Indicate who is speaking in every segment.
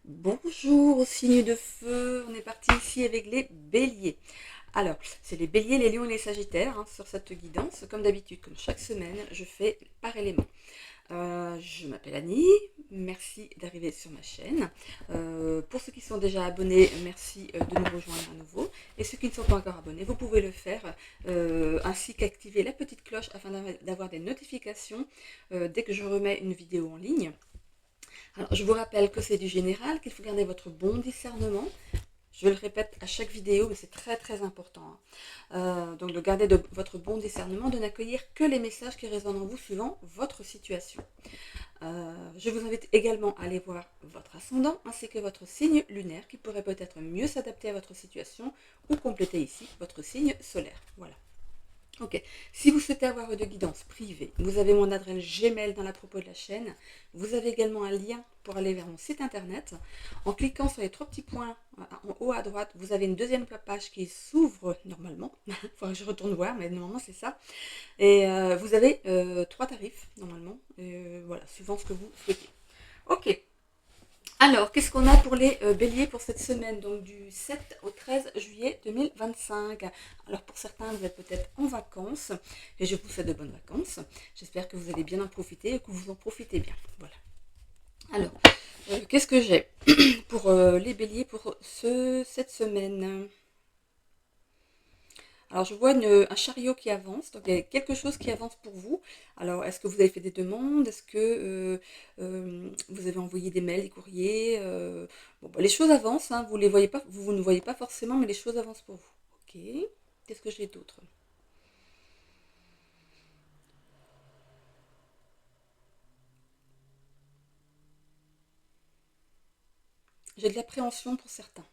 Speaker 1: Bonjour au signe de feu, on est parti ici avec les béliers. Alors, c'est les béliers, les lions et les sagittaires sur cette guidance. Comme d'habitude, comme chaque semaine, je fais par élément. Je m'appelle Annie, merci d'arriver sur ma chaîne. Pour ceux qui sont déjà abonnés, merci de nous rejoindre à nouveau. Et ceux qui ne sont pas encore abonnés, vous pouvez le faire, ainsi qu'activer la petite cloche afin d'avoir des notifications dès que je remets une vidéo en ligne. Alors, je vous rappelle que c'est du général, qu'il faut garder votre bon discernement. Je le répète à chaque vidéo, mais c'est très très important. Donc de garder votre bon discernement, de n'accueillir que les messages qui résonnent en vous suivant votre situation. Je vous invite également à aller voir votre ascendant ainsi que votre signe lunaire qui pourrait peut-être mieux s'adapter à votre situation ou compléter ici votre signe solaire. Voilà. Ok, si vous souhaitez avoir de guidance privée, vous avez mon adresse Gmail dans la propos de la chaîne. Vous avez également un lien pour aller vers mon site internet. En cliquant sur les trois petits points en haut à droite, vous avez une deuxième page qui s'ouvre normalement. Il faudra que je retourne voir, mais normalement c'est ça. Et vous avez trois tarifs normalement. Voilà, suivant ce que vous souhaitez. Ok. Alors, qu'est-ce qu'on a pour les béliers pour cette semaine, donc du 7 au 13 juillet 2025. Alors, pour certains, vous êtes peut-être en vacances, et je vous souhaite de bonnes vacances. J'espère que vous allez bien en profiter et que vous en profitez bien. Voilà. Alors, qu'est-ce que j'ai pour les béliers pour cette semaine? Alors, je vois un chariot qui avance, donc il y a quelque chose qui avance pour vous. Alors, est-ce que vous avez fait des demandes? Est-ce que vous avez envoyé des mails, des courriers? Bon, bah, les choses avancent, hein, vous les voyez pas, vous ne voyez pas forcément, mais les choses avancent pour vous. Ok. Qu'est-ce que j'ai d'autre? J'ai de l'appréhension pour certains.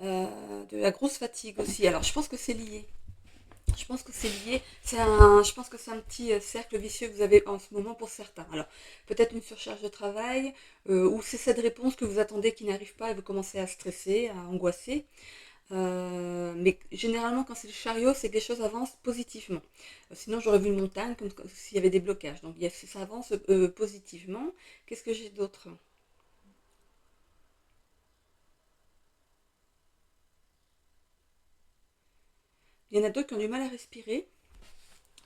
Speaker 1: De la grosse fatigue aussi. Alors, je pense que c'est lié. Je pense que c'est lié. Je pense que c'est un petit cercle vicieux que vous avez en ce moment pour certains. Alors, peut-être une surcharge de travail, ou c'est cette réponse que vous attendez qui n'arrive pas et vous commencez à stresser, à angoisser. Mais généralement, quand c'est le chariot, c'est que les choses avancent positivement. Sinon, j'aurais vu une montagne comme s'il y avait des blocages. Donc, ça avance positivement. Qu'est-ce que j'ai d'autre? Il y en a d'autres qui ont du mal à respirer.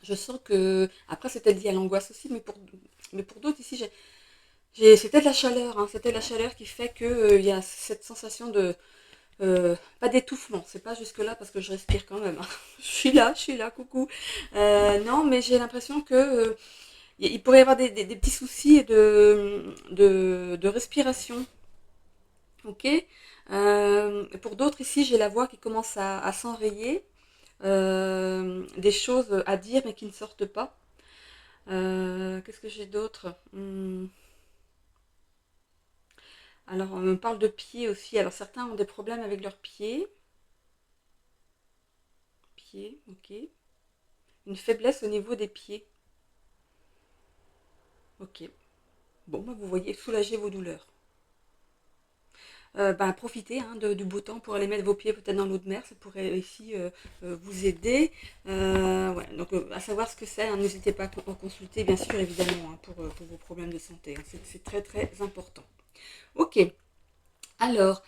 Speaker 1: Je sens que, après, c'est peut-être lié à l'angoisse aussi, mais pour d'autres, ici, c'était de la chaleur, hein, c'était la chaleur qui fait que il y a cette sensation de pas d'étouffement, c'est pas jusque là parce que je respire quand même, hein. Je suis là, coucou. Non, mais j'ai l'impression que il pourrait y avoir des petits soucis de respiration, ok. Pour d'autres ici, j'ai la voix qui commence à s'enrayer, des choses à dire mais qui ne sortent pas. Qu'est-ce que j'ai d'autre? Alors, on me parle de pieds aussi. Alors, certains ont des problèmes avec leurs pieds. Pieds, ok. Une faiblesse au niveau des pieds. Ok. Bon, bah, vous voyez, soulagez vos douleurs. Bah, profitez du beau temps pour aller mettre vos pieds peut-être dans l'eau de mer. Ça pourrait ici vous aider. Ouais, donc, à savoir ce que c'est, hein, n'hésitez pas à consulter, bien sûr, évidemment, hein, pour vos problèmes de santé, hein. C'est très, très important. Ok. Alors,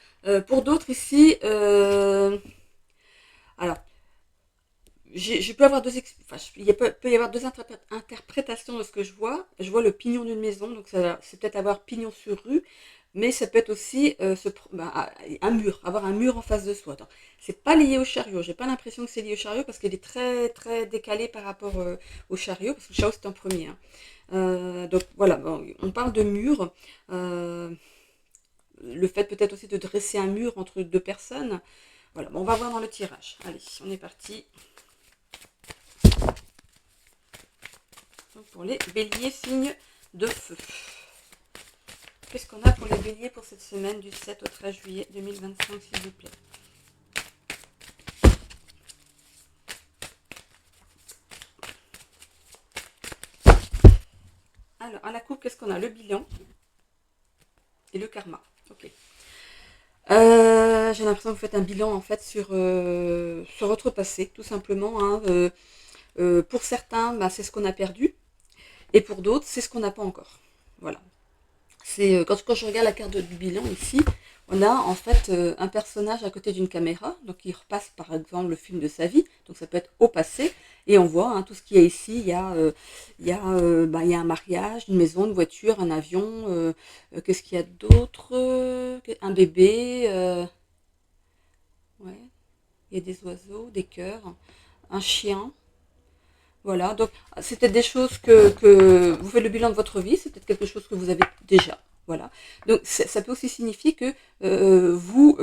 Speaker 1: pour d'autres ici, alors, je peux avoir enfin, peut y avoir deux interprétations de ce que je vois. Je vois le pignon d'une maison, donc c'est peut-être avoir pignon sur rue, mais ça peut être aussi un mur, avoir un mur en face de soi. C'est pas lié au chariot. J'ai pas l'impression que c'est lié au chariot parce qu'il est très très décalé par rapport au chariot, parce que le chariot c'est en premier, hein. Donc voilà, bon, on parle de mur. Le fait peut-être aussi de dresser un mur entre deux personnes. Voilà, bon, on va voir dans le tirage. Allez, on est parti. Donc pour les béliers, signe de feu. Qu'est-ce qu'on a pour les béliers pour cette semaine du 7 au 13 juillet 2025, s'il vous plaît? Alors, à la coupe, qu'est-ce qu'on a? Le bilan et le karma. Ok. J'ai l'impression que vous faites un bilan en fait sur votre passé, tout simplement, hein. Pour certains, bah, c'est ce qu'on a perdu, et pour d'autres, c'est ce qu'on n'a pas encore. Voilà. C'est quand je regarde la carte du bilan ici, on a en fait un personnage à côté d'une caméra, donc il repasse par exemple le film de sa vie, donc ça peut être au passé, et on voit hein, tout ce qu'il y a ici, il y a un mariage, une maison, une voiture, un avion, qu'est-ce qu'il y a d'autre, un bébé, ouais, il y a des oiseaux, des cœurs, un chien. Voilà, donc c'est peut-être des choses que vous faites le bilan de votre vie, c'est peut-être quelque chose que vous avez déjà. Voilà. Donc ça peut aussi signifier que vous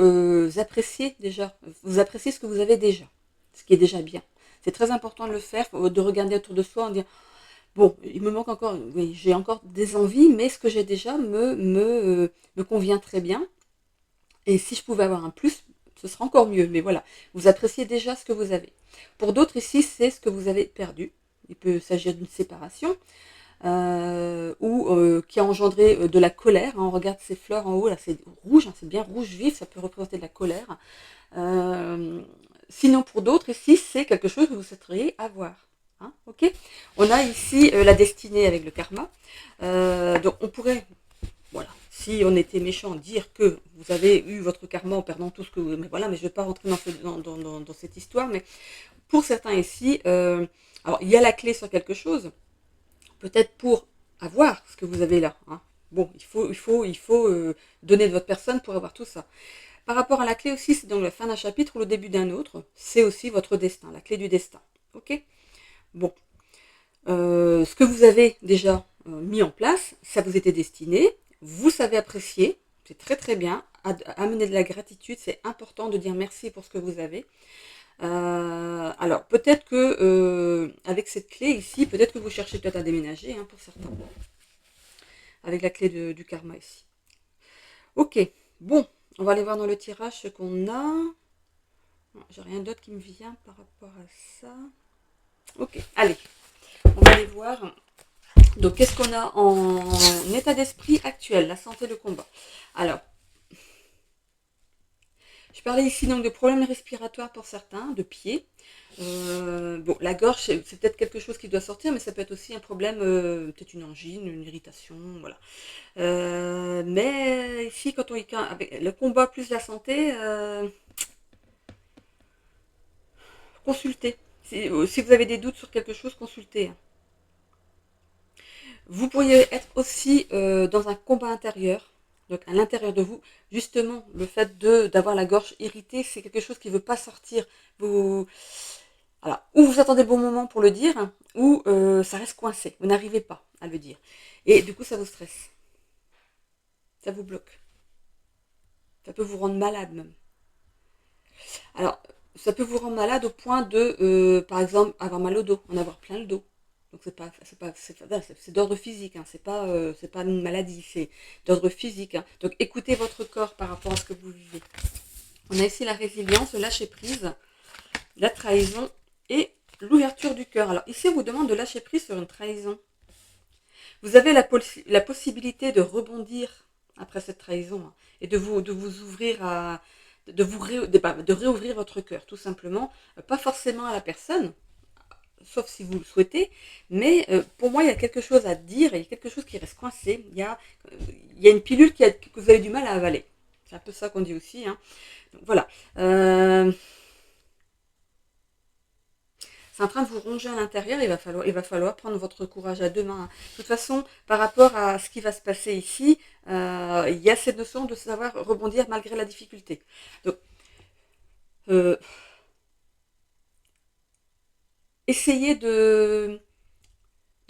Speaker 1: appréciez déjà, vous appréciez ce que vous avez déjà, ce qui est déjà bien. C'est très important de le faire, de regarder autour de soi en dire bon, il me manque encore, oui, j'ai encore des envies, mais ce que j'ai déjà me convient très bien. Et si je pouvais avoir un plus, ce serait encore mieux. Mais voilà, vous appréciez déjà ce que vous avez. Pour d'autres ici, c'est ce que vous avez perdu. Il peut s'agir d'une séparation ou qui a engendré de la colère. Hein. On regarde ces fleurs en haut, là c'est rouge, hein, c'est bien rouge vif, ça peut représenter de la colère. Sinon pour d'autres ici, c'est quelque chose que vous souhaiteriez avoir. Hein, ok. On a ici la destinée avec le karma. Donc on pourrait voilà. Si on était méchant, dire que vous avez eu votre karma en perdant tout ce que vous... Mais voilà, mais je ne vais pas rentrer dans cette histoire. Mais pour certains ici, alors il y a la clé sur quelque chose. Peut-être pour avoir ce que vous avez là. Hein. Bon, il faut donner de votre personne pour avoir tout ça. Par rapport à la clé aussi, c'est donc la fin d'un chapitre ou le début d'un autre. C'est aussi votre destin, la clé du destin. Ok. Bon. Ce que vous avez déjà mis en place, ça vous était destiné, vous savez apprécier, c'est très très bien, amener de la gratitude, c'est important de dire merci pour ce que vous avez. Alors peut-être que avec cette clé ici, peut-être que vous cherchez peut-être à déménager hein, pour certains, avec la clé du karma ici. Ok, bon, on va aller voir dans le tirage ce qu'on a. J'ai rien d'autre qui me vient par rapport à ça. Ok, allez, on va aller voir. Donc, qu'est-ce qu'on a en état d'esprit actuel, la santé, le combat. Alors, je parlais ici donc de problèmes respiratoires pour certains, de pieds. Bon, la gorge, c'est peut-être quelque chose qui doit sortir, mais ça peut être aussi un problème, peut-être une angine, une irritation, voilà. Mais ici, avec le combat plus la santé, consultez. Si vous avez des doutes sur quelque chose, consultez. Vous pourriez être aussi dans un combat intérieur, donc à l'intérieur de vous. Justement, le fait d'avoir la gorge irritée, c'est quelque chose qui ne veut pas sortir. Alors, ou vous attendez le bon moment pour le dire, ou ça reste coincé. Vous n'arrivez pas à le dire. Et du coup, ça vous stresse. Ça vous bloque. Ça peut vous rendre malade même. Alors, ça peut vous rendre malade au point de, par exemple, avoir mal au dos, en avoir plein le dos. Donc c'est d'ordre physique, hein, c'est pas une maladie, c'est d'ordre physique. Hein. Donc écoutez votre corps par rapport à ce que vous vivez. On a ici la résilience, le lâcher prise, la trahison et l'ouverture du cœur. Alors ici on vous demande de lâcher prise sur une trahison. Vous avez la possibilité de rebondir après cette trahison hein, et de vous ouvrir à de réouvrir votre cœur tout simplement, pas forcément à la personne sauf si vous le souhaitez, mais pour moi, il y a quelque chose à dire, et il y a quelque chose qui reste coincé, il y a une pilule que vous avez du mal à avaler. C'est un peu ça qu'on dit aussi. Hein. Donc, voilà. C'est en train de vous ronger à l'intérieur, il va falloir prendre votre courage à deux mains. De toute façon, par rapport à ce qui va se passer ici, il y a cette notion de savoir rebondir malgré la difficulté. Donc, essayez de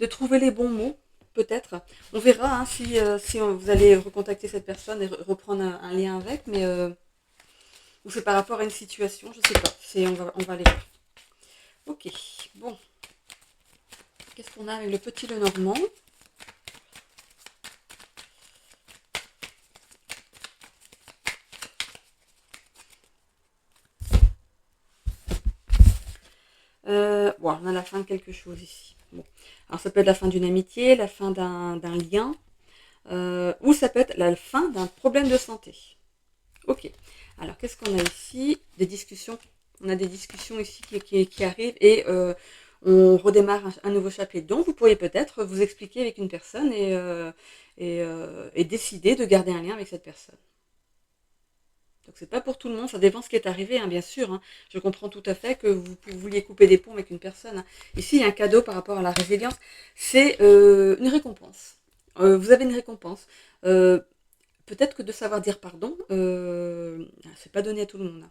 Speaker 1: trouver les bons mots, peut-être. On verra hein, si vous allez recontacter cette personne et reprendre un lien avec, mais ou c'est par rapport à une situation, je sais pas. On va aller voir. Ok, bon. Qu'est-ce qu'on a avec le petit Lenormand? Bon, on a la fin de quelque chose ici. Bon. Alors ça peut être la fin d'une amitié, la fin d'un lien, ou ça peut être la fin d'un problème de santé. Ok. Alors qu'est-ce qu'on a ici? Des discussions. On a des discussions ici qui arrivent et on redémarre un nouveau chapitre. Donc vous pourriez peut-être vous expliquer avec une personne et décider de garder un lien avec cette personne. Donc c'est pas pour tout le monde, ça dépend ce qui est arrivé, hein, bien sûr. Hein. Je comprends tout à fait que vous vouliez couper des ponts avec une personne. Hein. Ici, il y a un cadeau par rapport à la résilience, c'est une récompense. Vous avez une récompense. Euh, Peut-être que de savoir dire pardon, c'est pas donné à tout le monde.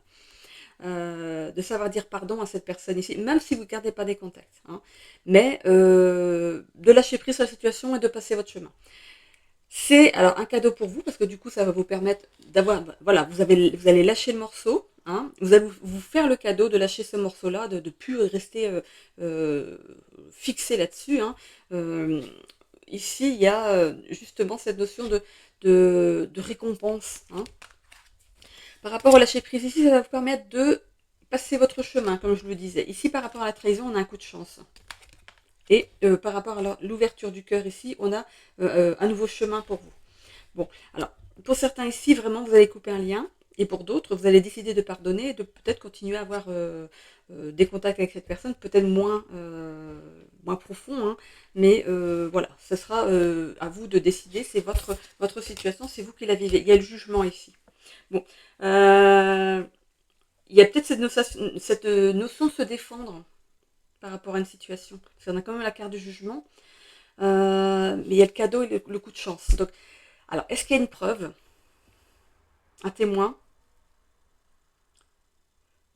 Speaker 1: Hein. De savoir dire pardon à cette personne ici, même si vous ne gardez pas des contacts. Hein, mais de lâcher prise sur la situation et de passer votre chemin. C'est alors un cadeau pour vous parce que du coup ça va vous permettre d'avoir, voilà, vous allez lâcher le morceau, hein, vous allez vous faire le cadeau de lâcher ce morceau-là, de plus rester euh, fixé là-dessus. Hein. Euh, Ici il y a justement cette notion de récompense. Hein. Par rapport au lâcher prise ici, ça va vous permettre de passer votre chemin, comme je le disais. Ici par rapport à la trahison, on a un coup de chance. Et par rapport à l'ouverture du cœur ici, on a un nouveau chemin pour vous. Bon, alors, pour certains ici, vraiment, vous allez couper un lien. Et pour d'autres, vous allez décider de pardonner et de peut-être continuer à avoir des contacts avec cette personne, peut-être moins profond. Hein, mais voilà, ce sera à vous de décider. C'est votre situation, c'est vous qui la vivez. Il y a le jugement ici. Bon, il y a peut-être cette notion de se défendre par rapport à une situation. Parce qu'on a quand même la carte du jugement. Mais il y a le cadeau et le coup de chance. Donc, alors, est-ce qu'il y a une preuve, un témoin?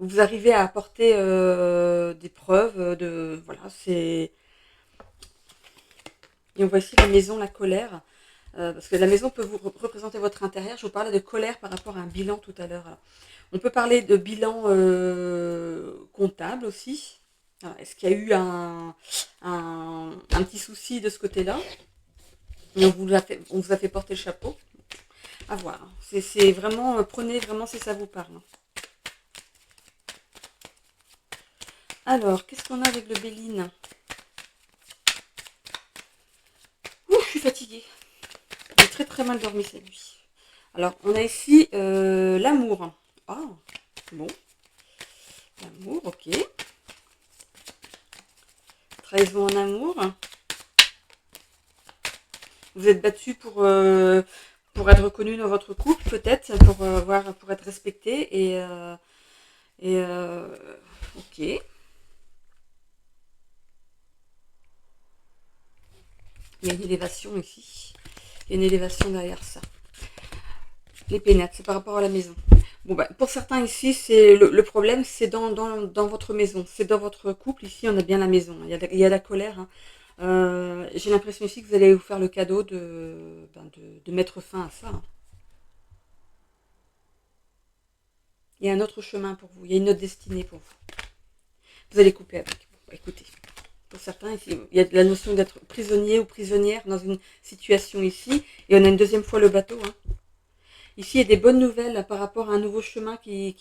Speaker 1: Vous arrivez à apporter des preuves de... Voilà, c'est... Et on voit ici la maison, la colère. Parce que la maison peut vous représenter votre intérieur. Je vous parlais de colère par rapport à un bilan tout à l'heure. On peut parler de bilan comptable aussi. Est-ce qu'il y a eu un petit souci de ce côté-là? Et on vous a fait porter le chapeau. À voir. C'est vraiment, prenez vraiment si ça vous parle. Alors, qu'est-ce qu'on a avec le Béline? Ouh, je suis fatiguée. J'ai très très mal dormi cette nuit. Alors, on a ici l'amour. Ah, bon. L'amour, ok. Trahison en amour. Vous êtes battu pour être reconnu dans votre couple, peut-être, pour être respecté. Ok. Il y a une élévation ici. Il y a une élévation derrière ça. Les pénates, c'est par rapport à la maison. Bon, bah, pour certains ici, c'est le problème, c'est dans votre maison. C'est dans votre couple. Ici, on a bien la maison. Il y a la colère. Hein. J'ai l'impression ici que vous allez vous faire le cadeau de mettre fin à ça. Hein. Il y a un autre chemin pour vous. Il y a une autre destinée pour vous. Vous allez couper avec. Bon, bah, écoutez, pour certains, ici, il y a la notion d'être prisonnier ou prisonnière dans une situation ici. Et on a une deuxième fois le bateau. Hein. Ici, il y a des bonnes nouvelles par rapport à un nouveau chemin qui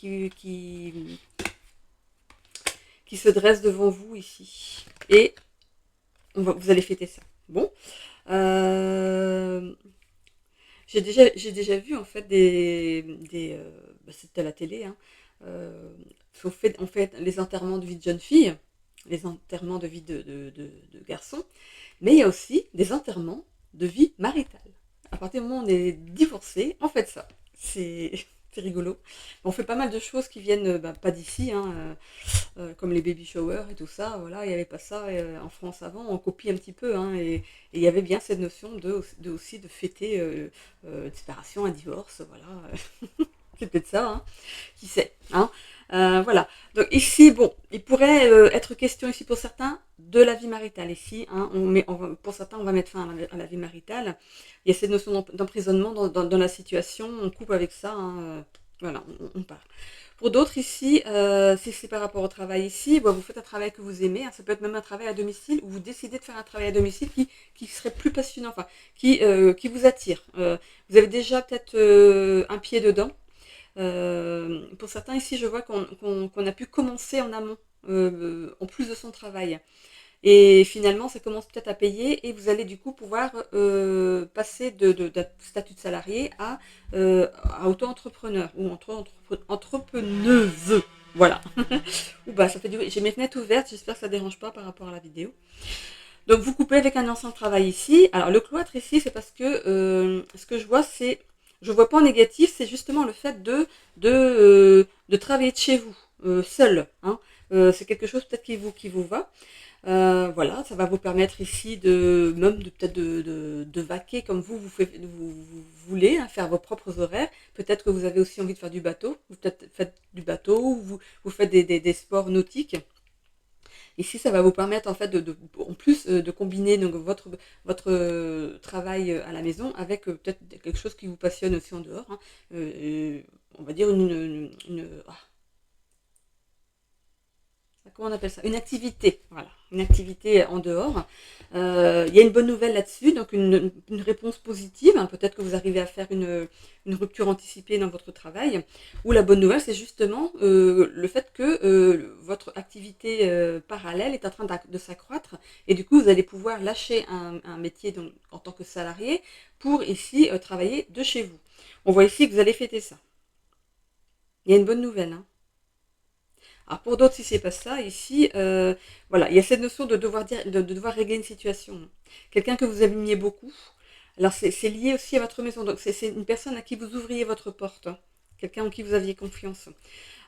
Speaker 1: se dresse devant vous ici. Et vous allez fêter ça. Bon. J'ai déjà vu en fait c'était à la télé, hein, on fait les enterrements de vie de jeune fille, les enterrements de vie de garçon, mais il y a aussi des enterrements de vie maritale. À partir du moment où on est divorcé, on fait ça. C'est c'est rigolo. On fait pas mal de choses qui viennent pas d'ici, hein, comme les baby showers et tout ça. Voilà, il n'y avait pas ça en France avant. On copie un petit peu, hein, et il y avait bien cette notion aussi de fêter une séparation, un divorce. Voilà, c'est peut-être ça, hein, qui sait. Hein. Voilà. Donc ici, bon, il pourrait être question ici pour certains de la vie maritale. Ici, hein, pour certains, on va mettre fin à la vie maritale. Il y a cette notion d'emprisonnement dans la situation. On coupe avec ça. Hein, voilà, on part. Pour d'autres ici, si c'est par rapport au travail ici, vous faites un travail que vous aimez. Hein, ça peut être même un travail à domicile où vous décidez de faire un travail à domicile qui serait plus passionnant, enfin, qui vous attire. Vous avez déjà peut-être un pied dedans. Pour certains ici, je vois qu'on a pu commencer en amont, en plus de son travail. Et finalement, ça commence peut-être à payer et vous allez du coup pouvoir passer de statut de salarié à auto-entrepreneur ou entrepreneuse. Voilà. Ou bah ça fait du bruit. J'ai mes fenêtres ouvertes, j'espère que ça ne dérange pas par rapport à la vidéo. Donc vous coupez avec un encens de travail ici. Alors le cloître ici, c'est parce que ce que je vois, c'est, je vois pas en négatif, c'est justement le fait de travailler de chez vous, seul. Hein. C'est quelque chose peut-être qui vous va. Voilà, ça va vous permettre ici de même de peut-être de vaquer comme vous voulez, hein, faire vos propres horaires. Peut-être que vous avez aussi envie de faire du bateau, vous peut-être faites du bateau, ou vous faites des sports nautiques. Ici, ça va vous permettre en fait en plus de combiner donc votre travail à la maison avec peut-être quelque chose qui vous passionne aussi en dehors. Hein. On va dire comment on appelle ça? Une activité, voilà, une activité en dehors. Il y a une bonne nouvelle là-dessus, donc une réponse positive. Hein. Peut-être que vous arrivez à faire une rupture anticipée dans votre travail. Ou la bonne nouvelle, c'est justement le fait que votre activité parallèle est en train de s'accroître. Et du coup, vous allez pouvoir lâcher un métier donc, en tant que salarié pour ici travailler de chez vous. On voit ici que vous allez fêter ça. Il y a une bonne nouvelle, hein. Alors pour d'autres, si c'est pas ça, ici, voilà, il y a cette notion de devoir régler une situation. Quelqu'un que vous aimiez beaucoup. Alors c'est lié aussi à votre maison. Donc c'est une personne à qui vous ouvriez votre porte. Hein. Quelqu'un en qui vous aviez confiance.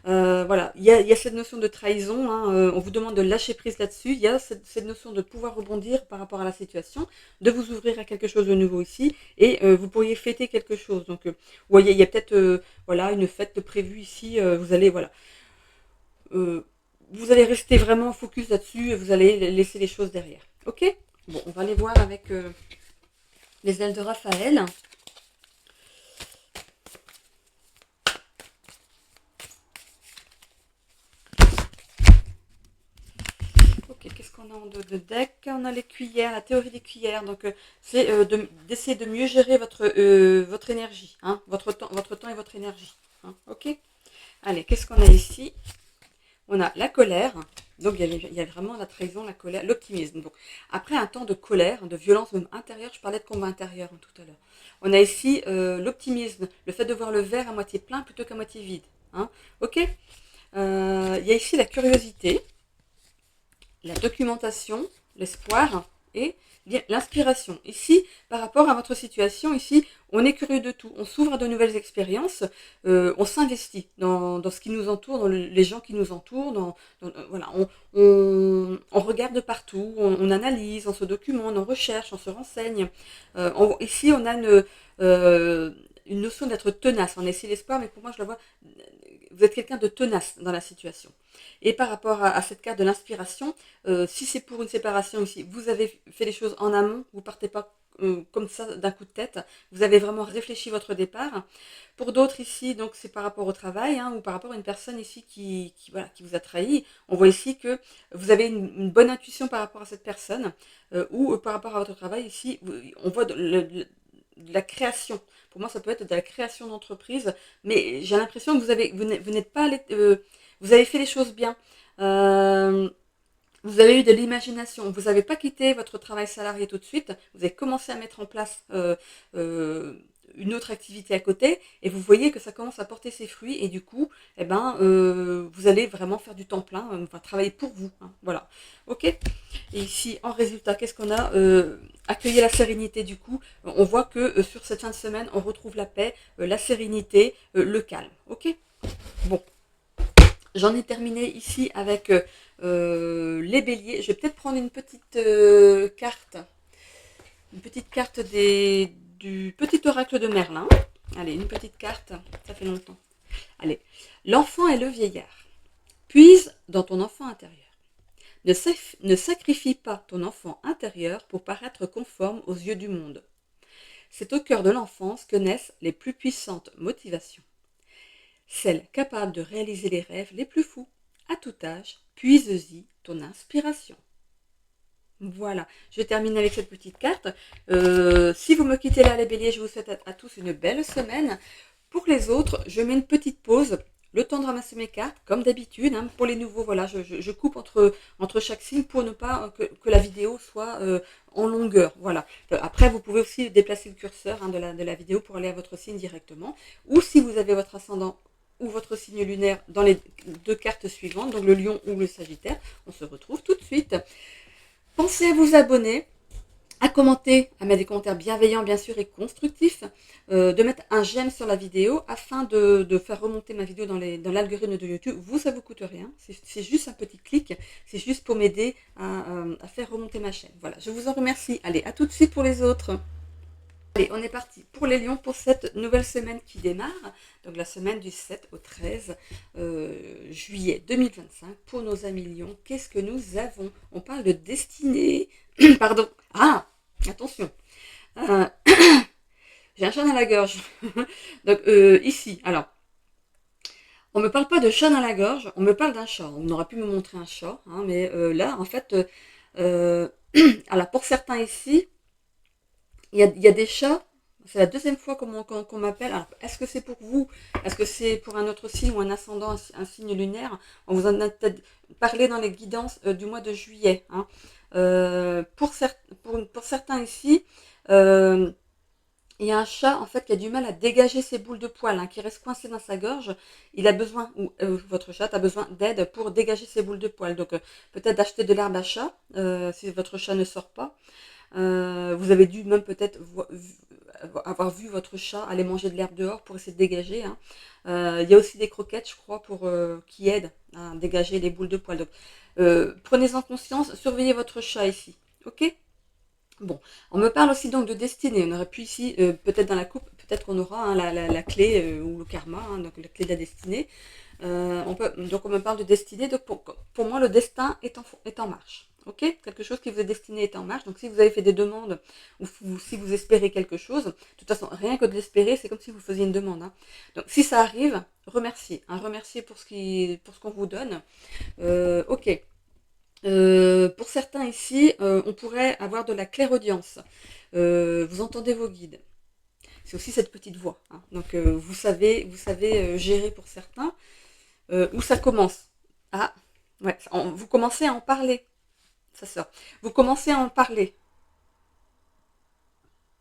Speaker 1: Voilà, il y a cette notion de trahison. Hein, on vous demande de lâcher prise là-dessus. Il y a cette notion de pouvoir rebondir par rapport à la situation, de vous ouvrir à quelque chose de nouveau ici, et vous pourriez fêter quelque chose. Donc, vous voyez, il y a peut-être voilà une fête de prévue ici. Vous allez voilà euh, vous allez rester vraiment focus là-dessus et vous allez laisser les choses derrière. Ok. Bon, on va aller voir avec les ailes de Raphaël. Ok, qu'est-ce qu'on a en dos de deck? On a les cuillères, la théorie des cuillères. Donc, c'est d'essayer de mieux gérer votre énergie, hein, votre temps et votre énergie. Hein, ok. Allez, qu'est-ce qu'on a ici? On a la colère. Donc, il y a vraiment la trahison, la colère, l'optimisme. Donc, après un temps de colère, de violence même intérieure, je parlais de combat intérieur hein, tout à l'heure. On a ici l'optimisme, le fait de voir le verre à moitié plein plutôt qu'à moitié vide. Hein. Ok. Il y a ici la curiosité, la documentation, l'espoir et bien l'inspiration. Ici, par rapport à votre situation, ici, on est curieux de tout, on s'ouvre à de nouvelles expériences, on s'investit dans ce qui nous entoure, dans les gens qui nous entourent, voilà, on regarde partout, on analyse, on se documente, on recherche, on se renseigne. Ici, on a une notion d'être tenace. On essaie l'espoir, mais pour moi, je la vois, vous êtes quelqu'un de tenace dans la situation. Et par rapport à cette carte de l'inspiration, si c'est pour une séparation ici, vous avez fait les choses en amont, vous partez pas comme ça d'un coup de tête, vous avez vraiment réfléchi votre départ. Pour d'autres ici, donc c'est par rapport au travail hein, ou par rapport à une personne ici voilà, qui vous a trahi. On voit ici que vous avez une bonne intuition par rapport à cette personne ou par rapport à votre travail ici, on voit de la création. Pour moi, ça peut être de la création d'entreprise, mais j'ai l'impression que vous n'êtes pas allé, vous avez fait les choses bien. Euh, vous avez eu de l'imagination. Vous n'avez pas quitté votre travail salarié tout de suite. Vous avez commencé à mettre en place euh, une autre activité à côté et vous voyez que ça commence à porter ses fruits et du coup, eh ben, vous allez vraiment faire du temps plein, enfin travailler pour vous. Hein, voilà. Ok. Et ici, en résultat, qu'est-ce qu'on a accueillir la sérénité du coup. On voit que sur cette fin de semaine, on retrouve la paix, la sérénité, le calme. Ok. Bon. J'en ai terminé ici avec les béliers. Je vais peut-être prendre une petite carte du petit oracle de Merlin. Allez, une petite carte, ça fait longtemps. Allez, l'enfant et le vieillard. Puise dans ton enfant intérieur. Ne sacrifie pas ton enfant intérieur pour paraître conforme aux yeux du monde. C'est au cœur de l'enfance que naissent les plus puissantes motivations. Celles capables de réaliser les rêves les plus fous. À tout âge, puise-y ton inspiration. Voilà, je termine avec cette petite carte. Si vous me quittez là les béliers, je vous souhaite à tous une belle semaine. Pour les autres, je mets une petite pause, le temps de ramasser mes cartes, comme d'habitude. Hein. Pour les nouveaux, voilà, je coupe entre chaque signe pour ne pas que la vidéo soit en longueur. Voilà. Après, vous pouvez aussi déplacer le curseur hein, de la vidéo pour aller à votre signe directement. Ou si vous avez votre ascendant ou votre signe lunaire dans les 2 cartes suivantes, donc le lion ou le sagittaire. On se retrouve tout de suite. Pensez à vous abonner, à commenter, à mettre des commentaires bienveillants bien sûr et constructifs, de mettre un j'aime sur la vidéo afin de faire remonter ma vidéo dans l'algorithme de YouTube. Vous, ça vous coûte rien, c'est juste un petit clic, c'est juste pour m'aider à faire remonter ma chaîne. Voilà, je vous en remercie. Allez, à tout de suite pour les autres. Allez, on est parti pour les lions pour cette nouvelle semaine qui démarre, donc la semaine du 7 au 13 juillet 2025. Pour nos amis lions, qu'est-ce que nous avons? On parle de destinée, pardon, ah, attention, euh, j'ai un chat dans la gorge, donc ici, alors, on me parle pas de chat dans la gorge, on me parle d'un chat, on aurait pu me montrer un chat, hein, mais là, en fait, euh, alors pour certains ici, il y a des chats, c'est la deuxième fois qu'on m'appelle. Alors, est-ce que c'est pour vous? Est-ce que c'est pour un autre signe ou un ascendant, un signe lunaire? On vous en a peut-être parlé dans les guidances du mois de juillet. Hein. Pour certains ici, il y a un chat en fait qui a du mal à dégager ses boules de poils, hein, qui reste coincé dans sa gorge. Il a besoin, ou votre chat a besoin d'aide pour dégager ses boules de poils. Donc peut-être d'acheter de l'herbe à chat si votre chat ne sort pas. Vous avez dû même peut-être avoir vu votre chat aller manger de l'herbe dehors pour essayer de dégager. Hein. Il y a aussi des croquettes, je crois, qui aident à dégager les boules de poils. Donc, prenez-en conscience, surveillez votre chat ici. Ok? Bon, on me parle aussi donc de destinée. On aurait pu ici, peut-être dans la coupe, peut-être qu'on aura hein, la clé ou le karma, hein, donc la clé de la destinée. Donc on me parle de destinée. Donc pour moi, le destin est en marche. Ok, quelque chose qui vous est destiné est en marche. Donc si vous avez fait des demandes ou si vous espérez quelque chose, de toute façon, rien que de l'espérer, c'est comme si vous faisiez une demande. Hein. Donc si ça arrive, remerciez. Hein, remerciez pour ce qu'on vous donne. Ok. Pour certains ici, on pourrait avoir de la clairaudience. Vous entendez vos guides. C'est aussi cette petite voix. Hein. Donc vous savez gérer pour certains. Où ça commence? Ah, ouais, vous commencez à en parler. Ça sort. Vous commencez à en parler.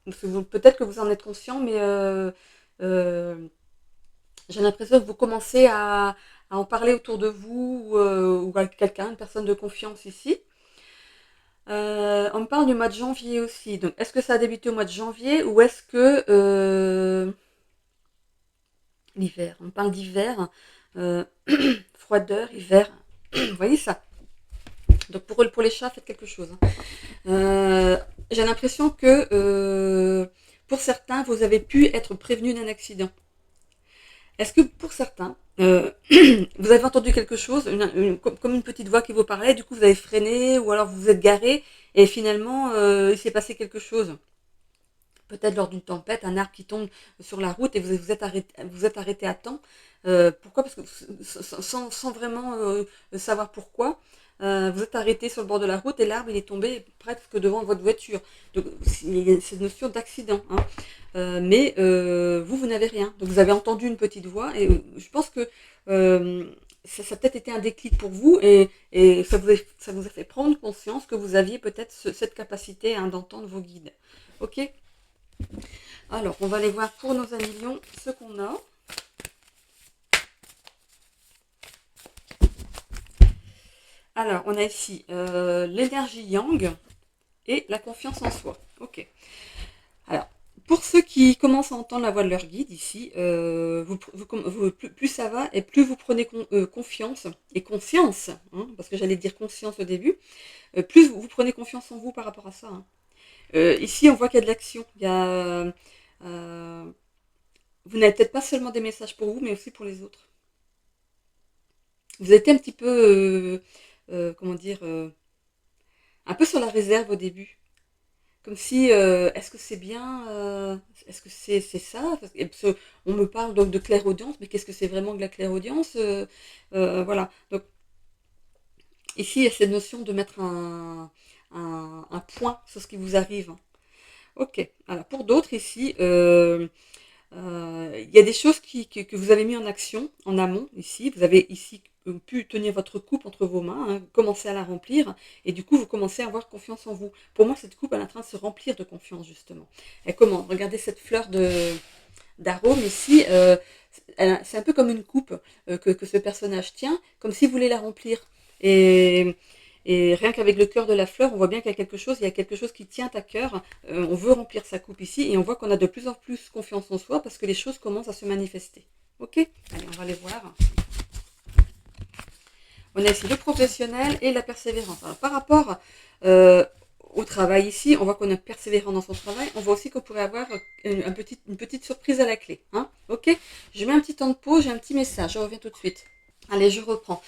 Speaker 1: Peut-être que vous en êtes conscient, mais euh, j'ai l'impression que vous commencez à en parler autour de vous ou avec quelqu'un, une personne de confiance ici. On me parle du mois de janvier aussi. Donc, est-ce que ça a débuté au mois de janvier ou est-ce que l'hiver? On parle d'hiver, froideur, hiver. Vous voyez ça? Donc, pour les chats, faites quelque chose. Hein. J'ai l'impression que pour certains, vous avez pu être prévenu d'un accident. Est-ce que pour certains, vous avez entendu quelque chose, comme une petite voix qui vous parlait, du coup vous avez freiné ou alors vous vous êtes garé et finalement il s'est passé quelque chose? Peut-être lors d'une tempête, un arbre qui tombe sur la route et vous êtes arrêté à temps. Pourquoi? Parce que sans vraiment savoir pourquoi, vous êtes arrêté sur le bord de la route et l'arbre il est tombé presque devant votre voiture. Donc il y a cette notion d'accident. Hein. Mais vous n'avez rien. Donc vous avez entendu une petite voix et je pense que ça a peut-être été un déclic pour vous et ça vous a fait prendre conscience que vous aviez peut-être cette capacité hein, d'entendre vos guides. Ok? Alors, on va aller voir pour nos amis lions ce qu'on a. Alors, on a ici l'énergie yang et la confiance en soi. Ok. Alors, pour ceux qui commencent à entendre la voix de leur guide ici, plus ça va et plus vous prenez confiance et conscience, hein, parce que j'allais dire conscience au début, plus vous prenez confiance en vous par rapport à ça. Hein. Ici, on voit qu'il y a de l'action. Vous n'avez peut-être pas seulement des messages pour vous, mais aussi pour les autres. Vous avez été un petit peu, comment dire, un peu sur la réserve au début. Comme si, est-ce que c'est bien, est-ce que c'est ça? On me parle donc de clairaudience, mais qu'est-ce que c'est vraiment que la clairaudience? Voilà. Donc, ici, il y a cette notion de mettre un point sur ce qui vous arrive. Ok. Alors, pour d'autres, ici, il y a des choses que vous avez mis en action en amont ici. Vous avez ici pu tenir votre coupe entre vos mains, hein, commencer à la remplir, et du coup vous commencez à avoir confiance en vous. Pour moi, cette coupe elle est en train de se remplir de confiance justement. Elle commence. Regardez cette fleur d'arômes ici. C'est un peu comme une coupe que ce personnage tient, comme s'il voulait la remplir. Et, et rien qu'avec le cœur de la fleur, on voit bien qu'il y a quelque chose qui tient à cœur. On veut remplir sa coupe ici et on voit qu'on a de plus en plus confiance en soi parce que les choses commencent à se manifester. Ok? Allez, on va les voir. On a ici le professionnel et la persévérance. Alors, par rapport euh, au travail ici, on voit qu'on est persévérant dans son travail. On voit aussi qu'on pourrait avoir une petite surprise à la clé. Hein, ok? Je mets un petit temps de pause, j'ai un petit message. Je reviens tout de suite. Allez, je reprends.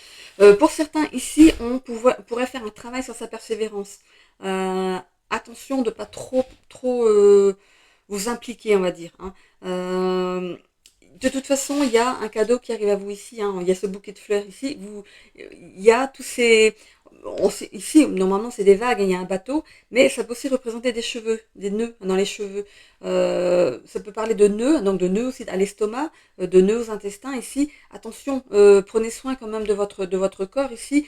Speaker 1: Pour certains ici, on pourrait faire un travail sur sa persévérance. Attention de pas trop vous impliquer, on va dire. Hein. De toute façon, il y a un cadeau qui arrive à vous ici. Hein. Il y a ce bouquet de fleurs ici. Il y a tous ces... ici, normalement, c'est des vagues, il y a un bateau, mais ça peut aussi représenter des cheveux, des nœuds dans les cheveux. Ça peut parler de nœuds, donc de nœuds aussi à l'estomac, de nœuds aux intestins ici. Attention, prenez soin quand même de votre corps ici.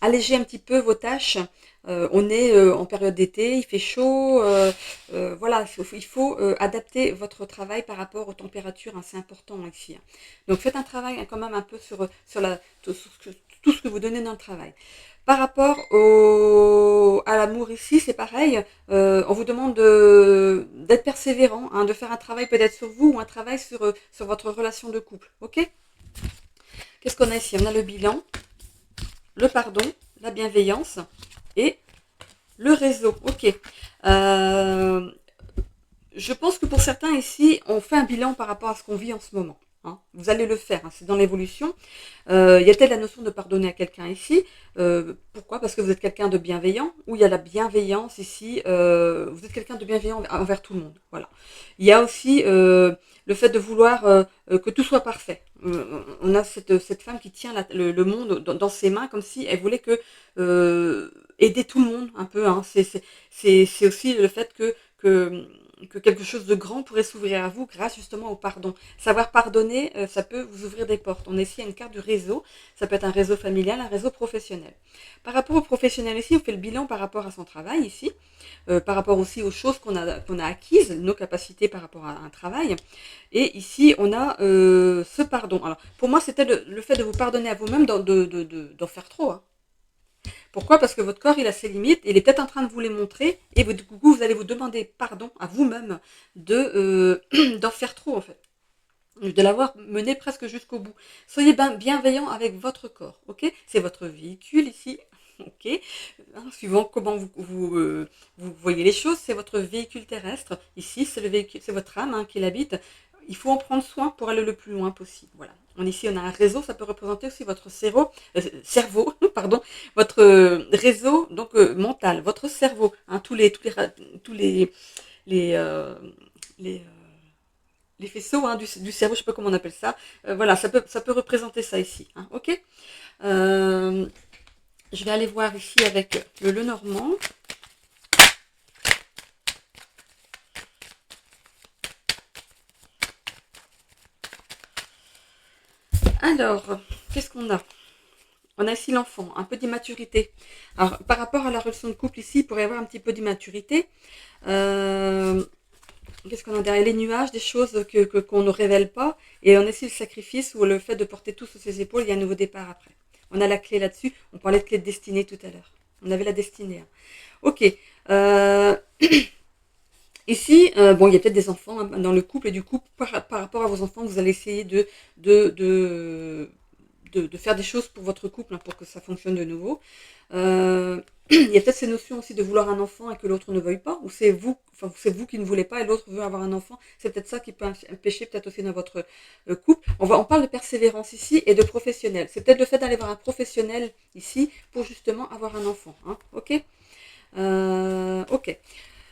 Speaker 1: Allégez un petit peu vos tâches. On est en période d'été, il fait chaud. Voilà, il faut adapter votre travail par rapport aux températures. Hein, c'est important ici. Hein. Donc faites un travail quand même un peu tout ce que vous donnez dans le travail. Par rapport à l'amour ici, c'est pareil. On vous demande d'être persévérant, hein, de faire un travail peut-être sur vous ou un travail sur votre relation de couple. Ok? Qu'est-ce qu'on a ici? On a le bilan, le pardon, la bienveillance et le réseau. Ok. Je pense que pour certains ici, on fait un bilan par rapport à ce qu'on vit en ce moment. Hein. Vous allez le faire, hein, c'est dans l'évolution. Il y a peut-être la notion de pardonner à quelqu'un ici. Pourquoi? Parce que vous êtes quelqu'un de bienveillant, ou il y a la bienveillance ici. Vous êtes quelqu'un de bienveillant envers tout le monde. Voilà. Il y a aussi le fait de vouloir que tout soit parfait. On a cette femme qui tient le monde dans ses mains comme si elle voulait que aider tout le monde un peu. Hein. C'est aussi le fait que quelque chose de grand pourrait s'ouvrir à vous grâce justement au pardon. Savoir pardonner, ça peut vous ouvrir des portes. On est ici à une carte du réseau. Ça peut être un réseau familial, un réseau professionnel. Par rapport au professionnel ici, on fait le bilan par rapport à son travail ici, par rapport aussi aux choses qu'on a acquises, nos capacités par rapport à un travail. Et ici, on a ce pardon. Alors, pour moi, c'était le fait de vous pardonner à vous-même d'en faire trop. Hein. Pourquoi? Parce que votre corps, il a ses limites, il est peut-être en train de vous les montrer, et du coup, vous allez vous demander pardon à vous-même d'en faire trop, en fait. De l'avoir mené presque jusqu'au bout. Soyez bienveillant avec votre corps, ok? C'est votre véhicule ici, ok? Hein, suivant comment vous voyez les choses, c'est votre véhicule terrestre. Ici, c'est le véhicule, c'est votre âme hein, qui l'habite. Il faut en prendre soin pour aller le plus loin possible. Voilà. Ici, on a un réseau, ça peut représenter aussi votre cerveau, pardon, votre réseau donc mental, votre cerveau, hein, les, euh, les, euh, les faisceaux hein, du cerveau, je sais pas comment on appelle ça. Voilà, ça peut représenter ça ici. Hein, ok. Je vais aller voir ici avec le Lenormand. Alors, qu'est-ce qu'on a? On a ici l'enfant, un peu d'immaturité. Alors, par rapport à la relation de couple ici, il pourrait y avoir un petit peu d'immaturité. Qu'est-ce qu'on a derrière? Les nuages, des choses qu'on ne révèle pas. Et on a ici le sacrifice ou le fait de porter tout sur ses épaules. Il y a un nouveau départ après. On a la clé là-dessus. On parlait de clé de destinée tout à l'heure. On avait la destinée. Hein. Ok. Ici, bon, il y a peut-être des enfants hein, dans le couple. Et du coup, par rapport à vos enfants, vous allez essayer de faire des choses pour votre couple, hein, pour que ça fonctionne de nouveau. Il y a peut-être ces notions aussi de vouloir un enfant et que l'autre ne veuille pas, ou c'est vous qui ne voulez pas et l'autre veut avoir un enfant. C'est peut-être ça qui peut empêcher peut-être aussi dans votre couple. On parle de persévérance ici et de professionnel. C'est peut-être le fait d'aller voir un professionnel ici pour justement avoir un enfant. Hein, ok. Ok.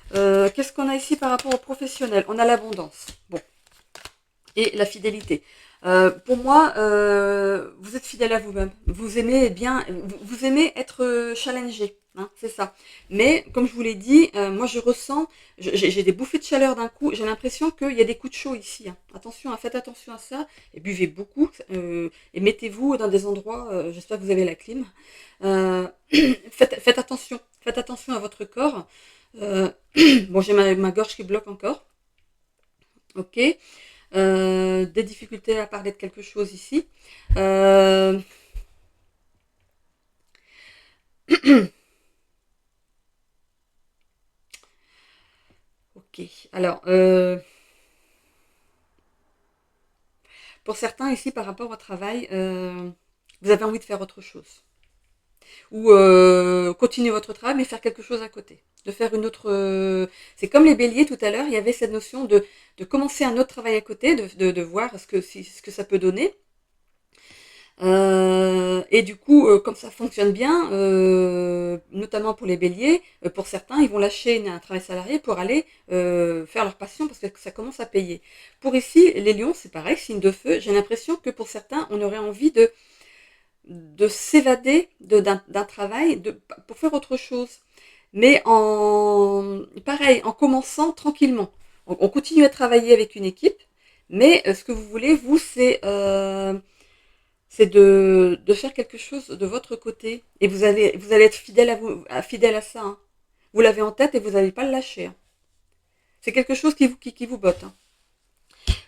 Speaker 1: Qu'est-ce qu'on a ici par rapport au professionnel? On a l'abondance. Bon. Et la fidélité. Pour moi, vous êtes fidèle à vous-même. Vous aimez bien, vous aimez être challengé, hein, c'est ça. Mais comme je vous l'ai dit, moi je ressens, j'ai des bouffées de chaleur d'un coup. J'ai l'impression qu'il y a des coups de chaud ici. Hein. Attention, hein, faites attention à ça et buvez beaucoup et mettez-vous dans des endroits. J'espère que vous avez la clim. Faites attention à votre corps. Bon, j'ai ma gorge qui bloque encore. Ok. Des difficultés à parler de quelque chose ici. Euh, ok. Alors, pour certains ici, par rapport au travail, vous avez envie de faire autre chose. Ou continuer votre travail, mais faire quelque chose à côté. De faire une autre. C'est comme les béliers tout à l'heure, il y avait cette notion de commencer un autre travail à côté, de voir ce que ça peut donner. Et du coup, comme ça fonctionne bien, notamment pour les béliers, pour certains, ils vont lâcher un travail salarié pour aller faire leur passion parce que ça commence à payer. Pour ici, les lions, c'est pareil, signe de feu. J'ai l'impression que pour certains, on aurait envie de s'évader d'un travail pour faire autre chose. Mais pareil, en commençant tranquillement. On continue à travailler avec une équipe, mais ce que vous voulez, vous, c'est de faire quelque chose de votre côté. Et vous allez être fidèle fidèle à ça, hein. Vous l'avez en tête et vous n'allez pas le lâcher, hein. C'est quelque chose qui vous botte, hein.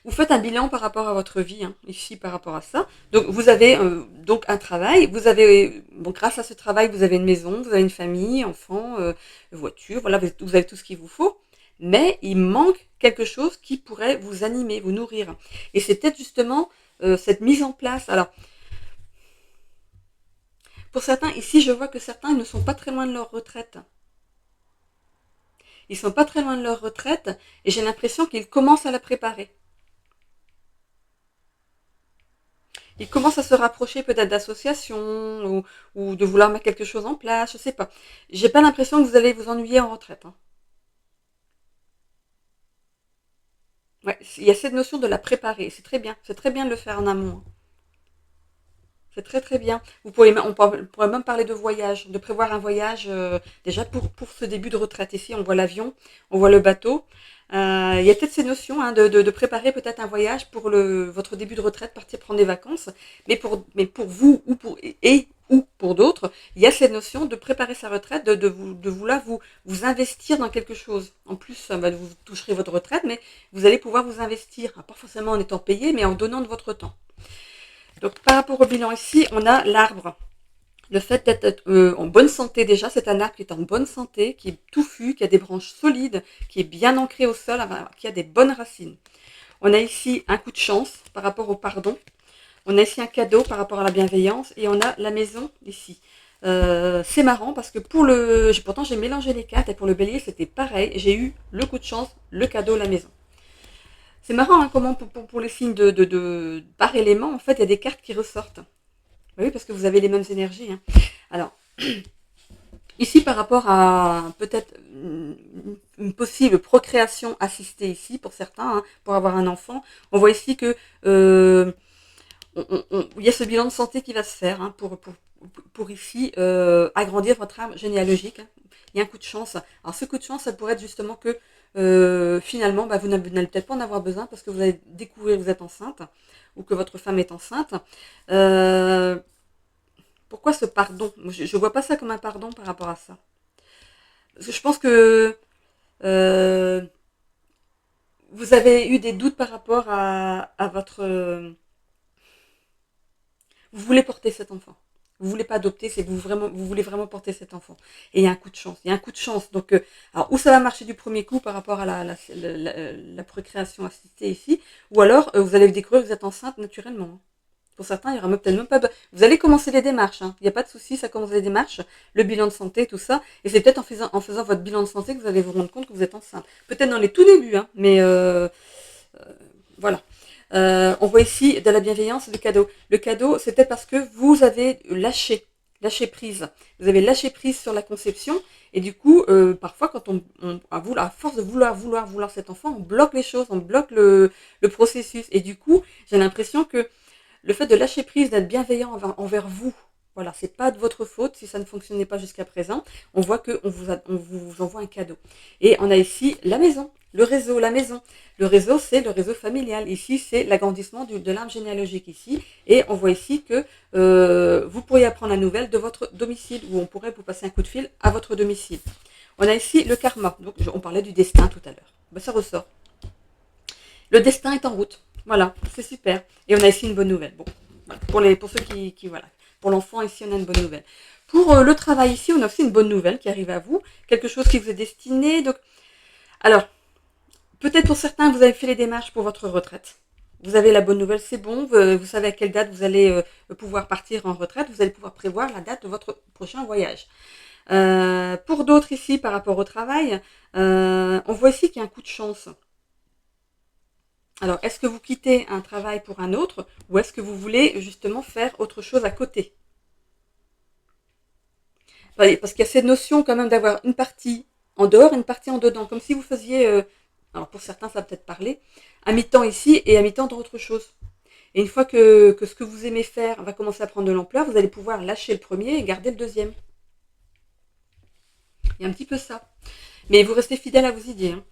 Speaker 1: Vous faites un bilan par rapport à votre vie, hein, ici par rapport à ça. Donc vous avez donc un travail, vous avez bon, grâce à ce travail, vous avez une maison, vous avez une famille, enfants, voiture, voilà, vous avez tout ce qu'il vous faut. Mais il manque quelque chose qui pourrait vous animer, vous nourrir. Et c'est peut-être justement cette mise en place. Alors, pour certains, ici, je vois que certains ne sont pas très loin de leur retraite. Ils sont pas très loin de leur retraite et j'ai l'impression qu'ils commencent à la préparer. Ils commencent à se rapprocher peut-être d'associations ou de vouloir mettre quelque chose en place, je sais pas. J'ai pas l'impression que vous allez vous ennuyer en retraite, hein. Ouais, il y a cette notion de la préparer, c'est très bien de le faire en amont, hein. C'est très très bien. On pourrait même parler de voyage, de prévoir un voyage déjà pour ce début de retraite. Ici, on voit l'avion, on voit le bateau. Il y a peut-être ces notions hein, de préparer peut-être un voyage pour votre début de retraite, partir prendre des vacances. Mais pour vous ou pour d'autres, il y a cette notion de préparer sa retraite, de vouloir vous investir dans quelque chose. En plus, vous toucherez votre retraite, mais vous allez pouvoir vous investir, pas forcément en étant payé, mais en donnant de votre temps. Donc par rapport au bilan ici, on a l'arbre. Le fait d'être en bonne santé déjà, c'est un arbre qui est en bonne santé, qui est touffu, qui a des branches solides, qui est bien ancré au sol, qui a des bonnes racines. On a ici un coup de chance par rapport au pardon. On a ici un cadeau par rapport à la bienveillance. Et on a la maison ici. C'est marrant parce que pourtant j'ai mélangé les cartes et pour le bélier c'était pareil. J'ai eu le coup de chance, le cadeau, la maison. C'est marrant hein, comment pour les signes par élément, en fait, il y a des cartes qui ressortent. Oui, parce que vous avez les mêmes énergies, hein. Alors, ici, par rapport à peut-être une possible procréation assistée ici, pour certains, hein, pour avoir un enfant, on voit ici que il y a ce bilan de santé qui va se faire hein, pour ici agrandir votre arbre généalogique, hein. Il y a un coup de chance. Alors, ce coup de chance, ça pourrait être justement que finalement, vous n'allez peut-être pas en avoir besoin parce que vous allez découvrir que vous êtes enceinte ou que votre femme est enceinte. Euh, Pourquoi ce pardon? Je ne vois pas ça comme un pardon par rapport à ça. Parce que je pense que euh, vous avez eu des doutes par rapport à votre... vous voulez porter cet enfant. Vous voulez pas adopter, c'est que vous voulez vraiment porter cet enfant. Et il y a un coup de chance. Il y a un coup de chance. Donc, alors, ou ça va marcher du premier coup par rapport à la procréation assistée ici, ou alors vous allez découvrir que vous êtes enceinte naturellement, hein. Pour certains, il y aura peut-être même pas. Vous allez commencer les démarches, hein. Il n'y a pas de souci, ça commence les démarches, le bilan de santé, tout ça. Et c'est peut-être en faisant votre bilan de santé que vous allez vous rendre compte que vous êtes enceinte. Peut-être dans les tout débuts, hein, mais voilà. On voit ici de la bienveillance, le cadeau. Le cadeau, c'est peut-être parce que vous avez lâché prise. Vous avez lâché prise sur la conception. Et du coup, parfois, quand à force de vouloir cet enfant, on bloque les choses, on bloque le processus. Et du coup, j'ai l'impression que le fait de lâcher prise, d'être bienveillant envers vous, voilà, c'est pas de votre faute si ça ne fonctionnait pas jusqu'à présent. On voit qu'on on vous envoie un cadeau. Et on a ici la maison, le réseau, la maison. Le réseau, c'est le réseau familial. Ici, c'est l'agrandissement de l'arbre généalogique ici. Et on voit ici que vous pourriez apprendre la nouvelle de votre domicile, ou on pourrait vous passer un coup de fil à votre domicile. On a ici le karma. Donc, on parlait du destin tout à l'heure. Ça ressort. Le destin est en route. Voilà, c'est super. Et on a ici une bonne nouvelle. Bon, voilà. Pour ceux voilà. Pour l'enfant, ici, on a une bonne nouvelle. Pour le travail, ici, on a aussi une bonne nouvelle qui arrive à vous. Quelque chose qui vous est destiné. Donc, alors, peut-être pour certains, vous avez fait les démarches pour votre retraite. Vous avez la bonne nouvelle, c'est bon. Vous savez à quelle date vous allez pouvoir partir en retraite. Vous allez pouvoir prévoir la date de votre prochain voyage. Pour d'autres ici, par rapport au travail, on voit ici qu'il y a un coup de chance. Alors, est-ce que vous quittez un travail pour un autre ou est-ce que vous voulez justement faire autre chose à côté? Parce qu'il y a cette notion quand même d'avoir une partie en dehors et une partie en dedans. Comme si vous faisiez, alors pour certains ça va peut-être parler, un mi-temps ici et un mi-temps dans autre chose. Et une fois que ce que vous aimez faire va commencer à prendre de l'ampleur, vous allez pouvoir lâcher le premier et garder le deuxième. Il y a un petit peu ça. Mais vous restez fidèle à vos idées. Hein.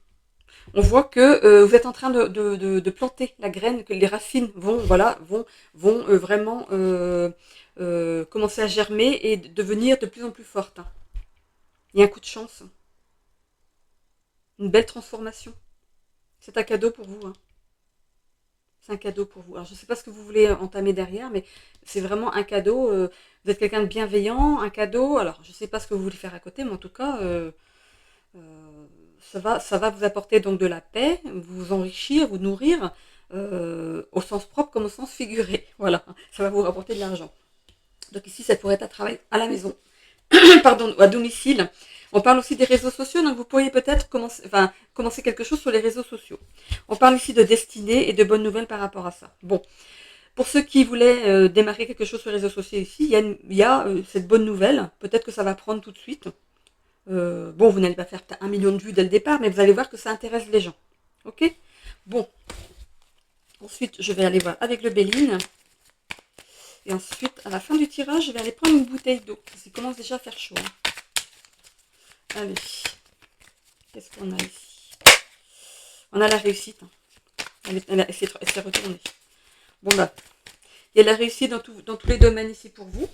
Speaker 1: On voit que vous êtes en train de planter la graine, que les racines vont vraiment commencer à germer et devenir de plus en plus fortes. Hein. Il y a un coup de chance, une belle transformation. C'est un cadeau pour vous. Hein. C'est un cadeau pour vous. Alors je ne sais pas ce que vous voulez entamer derrière, mais c'est vraiment un cadeau. Vous êtes quelqu'un de bienveillant, un cadeau. Alors je ne sais pas ce que vous voulez faire à côté, mais en tout cas, ça va vous apporter donc de la paix, vous enrichir, vous nourrir, au sens propre comme au sens figuré. Voilà, ça va vous rapporter de l'argent. Donc ici, ça pourrait être un travail à la maison, pardon, à domicile. On parle aussi des réseaux sociaux, donc vous pourriez peut-être commencer quelque chose sur les réseaux sociaux. On parle ici de destinée et de bonnes nouvelles par rapport à ça. Bon, pour ceux qui voulaient démarrer quelque chose sur les réseaux sociaux ici, il y a cette bonne nouvelle. Peut-être que ça va prendre tout de suite. Bon, vous n'allez pas faire 1 million de vues dès le départ, mais vous allez voir que ça intéresse les gens. Ok? Bon. Ensuite, je vais aller voir avec le Béline. Et ensuite, à la fin du tirage, je vais aller prendre une bouteille d'eau. Parce qu'il commence déjà à faire chaud. Hein. Allez. Qu'est-ce qu'on a ici? On a la réussite. Hein. Elle s'est retournée. Bon, bah. Il y a la réussite dans tous les domaines ici pour vous.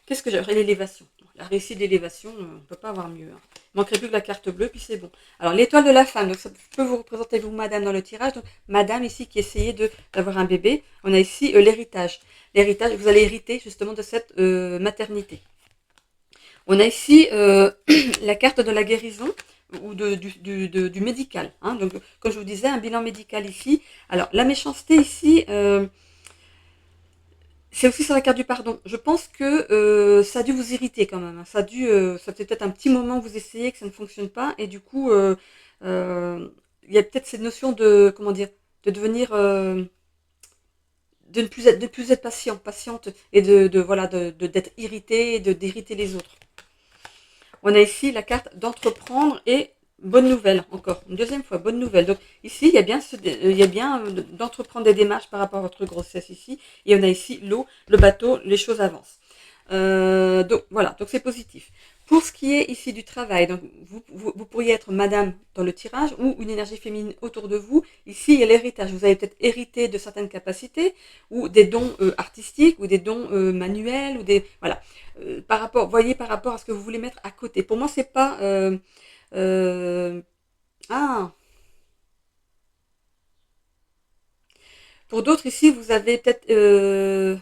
Speaker 1: Qu'est-ce que j'aurais? L'élévation. La réussite d'élévation, on ne peut pas avoir mieux. Hein. Il manquerait plus que la carte bleue, puis c'est bon. Alors, l'étoile de la femme, donc ça peut vous représenter, vous, madame, dans le tirage. Donc, madame, ici, qui essayait d'avoir un bébé. On a ici l'héritage. L'héritage, vous allez hériter, justement, de cette maternité. On a ici la carte de la guérison ou du médical. Hein. Donc, comme je vous disais, un bilan médical ici. Alors, la méchanceté ici... c'est aussi sur la carte du pardon. Je pense que ça a dû vous irriter quand même. Hein. Ça fait peut-être un petit moment que vous essayez, que ça ne fonctionne pas. Et du coup, il y a peut-être cette notion de, comment dire, de devenir, de ne plus être patiente, et d'être irrité et d'irriter les autres. On a ici la carte d'entreprendre et bonne nouvelle, encore, une deuxième fois, bonne nouvelle. Donc ici, il y a bien d'entreprendre des démarches par rapport à votre grossesse ici. Et on a ici l'eau, le bateau, les choses avancent. Donc voilà, donc c'est positif. Pour ce qui est ici du travail, donc vous pourriez être madame dans le tirage ou une énergie féminine autour de vous. Ici, il y a l'héritage. Vous avez peut-être hérité de certaines capacités ou des dons artistiques ou des dons manuels ou des voilà. Voyez par rapport à ce que vous voulez mettre à côté. Pour moi, c'est pas ah. Pour d'autres ici, vous avez peut-être que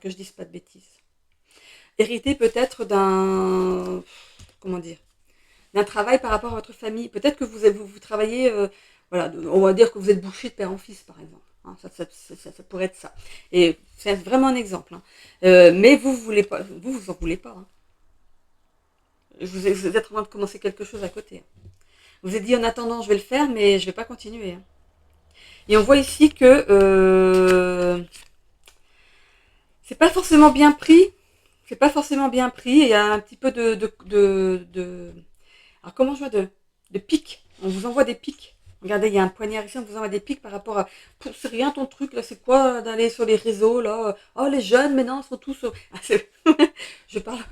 Speaker 1: je dise pas de bêtises. Hérité peut-être d'un comment dire d'un travail par rapport à votre famille. Peut-être que vous travaillez, voilà, on va dire que vous êtes bouché de père en fils, par exemple. Hein, ça pourrait être ça. Et c'est vraiment un exemple. Hein. Mais vous voulez pas, vous en voulez pas. Hein. Vous êtes en train de commencer quelque chose à côté. Vous vous êtes dit en attendant, je vais le faire, mais je vais pas continuer. Hein. Et on voit ici que c'est pas forcément bien pris. C'est pas forcément bien pris. Il y a un petit peu alors comment je vois de pics. On vous envoie des pics. Regardez, il y a un poignard ici, on vous envoie des pics par rapport à... C'est rien ton truc, là, c'est quoi d'aller sur les réseaux, là? Oh, les jeunes, maintenant, sont tous... Ah, je parle,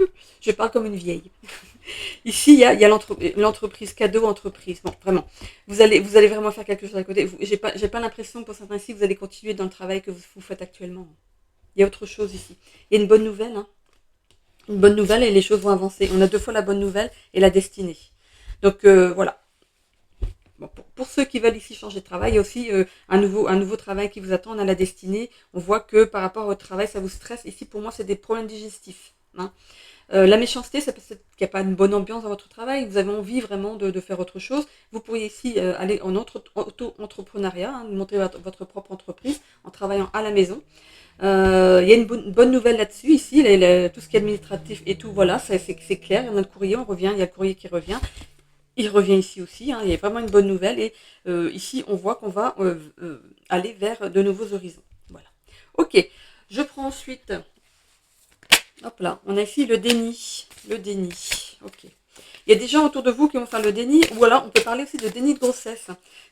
Speaker 1: je parle comme une vieille. Ici, il y a l'entreprise, cadeau entreprise. Bon, vraiment. Vous allez vraiment faire quelque chose à côté. J'ai pas l'impression, pour certains ici, que vous allez continuer dans le travail que vous faites actuellement. Il y a autre chose ici. Il y a une bonne nouvelle, hein. Une bonne nouvelle et les choses vont avancer. On a 2 fois la bonne nouvelle et la destinée. Donc, voilà. Bon, pour ceux qui veulent ici changer de travail, il y a aussi un nouveau travail qui vous attend. On a la destinée. On voit que par rapport au travail, ça vous stresse. Ici, pour moi, c'est des problèmes digestifs. Hein. La méchanceté, ça peut être qu'il n'y a pas une bonne ambiance dans votre travail, vous avez envie vraiment de faire autre chose. Vous pourriez ici aller en auto-entrepreneuriat, hein, monter votre propre entreprise en travaillant à la maison. Il y a une bonne nouvelle là-dessus, ici, tout ce qui est administratif et tout, voilà, c'est clair. Il y a notre courrier, on revient, il y a le courrier qui revient. Il revient ici aussi, hein, il y a vraiment une bonne nouvelle. Et ici, on voit qu'on va aller vers de nouveaux horizons. Voilà. Ok, je prends ensuite... Hop là, on a ici le déni. Le déni. Ok. Il y a des gens autour de vous qui vont faire le déni, ou alors on peut parler aussi de déni de grossesse.